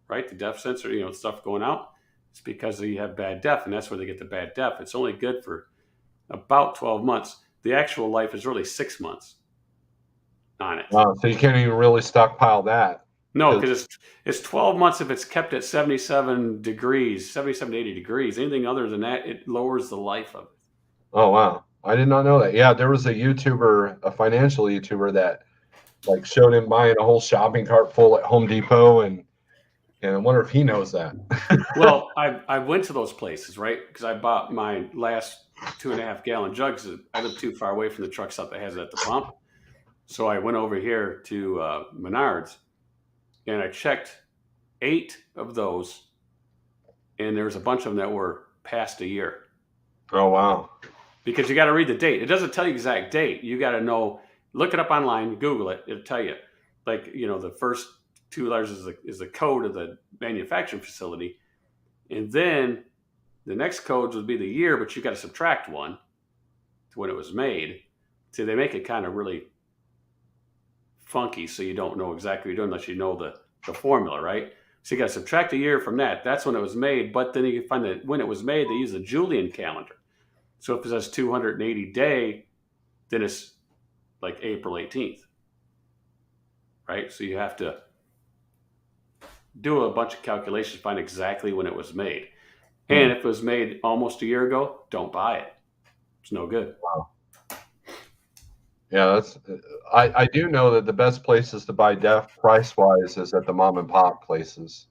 right? The DEF sensor, stuff going out. It's because they have bad DEF, and that's where they get the bad DEF. It's only good for about 12 months. The actual life is really 6 months on it. Wow, so you can't even really stockpile that. No, because it's 12 months if it's kept at 77 degrees, 77 to 80 degrees. Anything other than that, it lowers the life of it. Oh, wow. I did not know that. Yeah, there was a YouTuber, a financial YouTuber that like showed him buying a whole shopping cart full at Home Depot, and I wonder if he knows that. Well, I went to those places, right? Because I bought my last 2.5 gallon jugs. I live too far away from the truck stop that has it at the pump. So I went over here to Menards, and I checked 8 of those, and there's a bunch of them that were past a year. Oh, wow. Because you got to read the date. It doesn't tell you exact date. You got to know, look it up online, Google it. It'll tell you. Like, the first 2 letters is the code of the manufacturing facility. And then the next codes would be the year, but you got to subtract 1 to when it was made. So they make it kind of really funky, so you don't know exactly what you're doing unless you know the formula, right? So you got to subtract a year from that. That's when it was made. But then you can find that when it was made, they use the Julian calendar. So if it says 280 day, then it's like April 18th, right? So you have to do a bunch of calculations to find exactly when it was made. And if it was made almost a year ago, don't buy it. It's no good. Wow. Yeah, I do know that the best places to buy DEF price-wise is at the mom and pop places.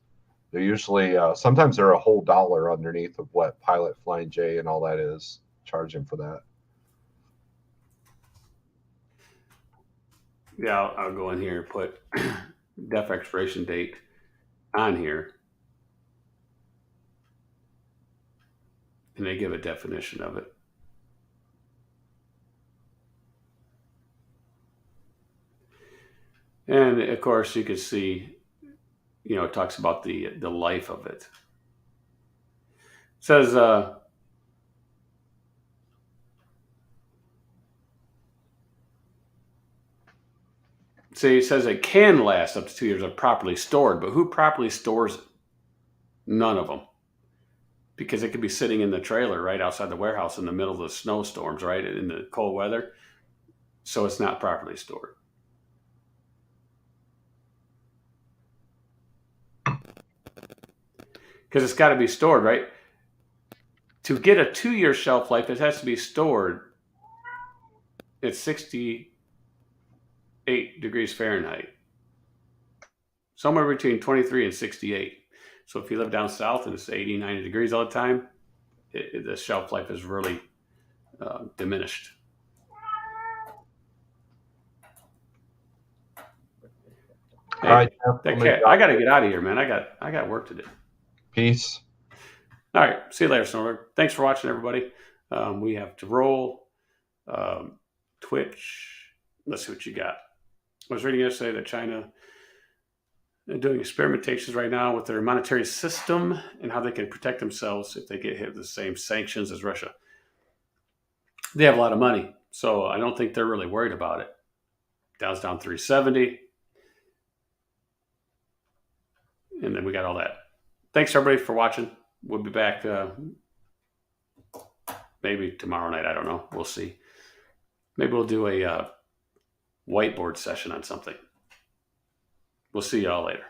They're usually, sometimes they're a whole $1 underneath of what Pilot, Flying J, and all that is charging for that. Yeah, I'll go in here and put DEF expiration date on here. And they give a definition of it. And of course, you can see, it talks about the life of it. It says, it says it can last up to 2 years if properly stored, but who properly stores it? None of them. Because it could be sitting in the trailer right outside the warehouse in the middle of the snowstorms, right, in the cold weather. So it's not properly stored. Because it's got to be stored, right? To get a 2-year shelf life, it has to be stored at 68 degrees Fahrenheit. Somewhere between 23 and 68. So if you live down south and it's 80, 90 degrees all the time, the shelf life is really diminished. Hey, all right, I got to get out of here, man. I got work to do. Peace. All right. See you later, Snorberg. Thanks for watching, everybody. We have to roll Twitch. Let's see what you got. I was reading yesterday that China are doing experimentations right now with their monetary system and how they can protect themselves if they get hit with the same sanctions as Russia. They have a lot of money, so I don't think they're really worried about it. Dow's down 370. And then we got all that. Thanks, everybody, for watching. We'll be back maybe tomorrow night. I don't know. We'll see. Maybe we'll do a whiteboard session on something. We'll see y'all later.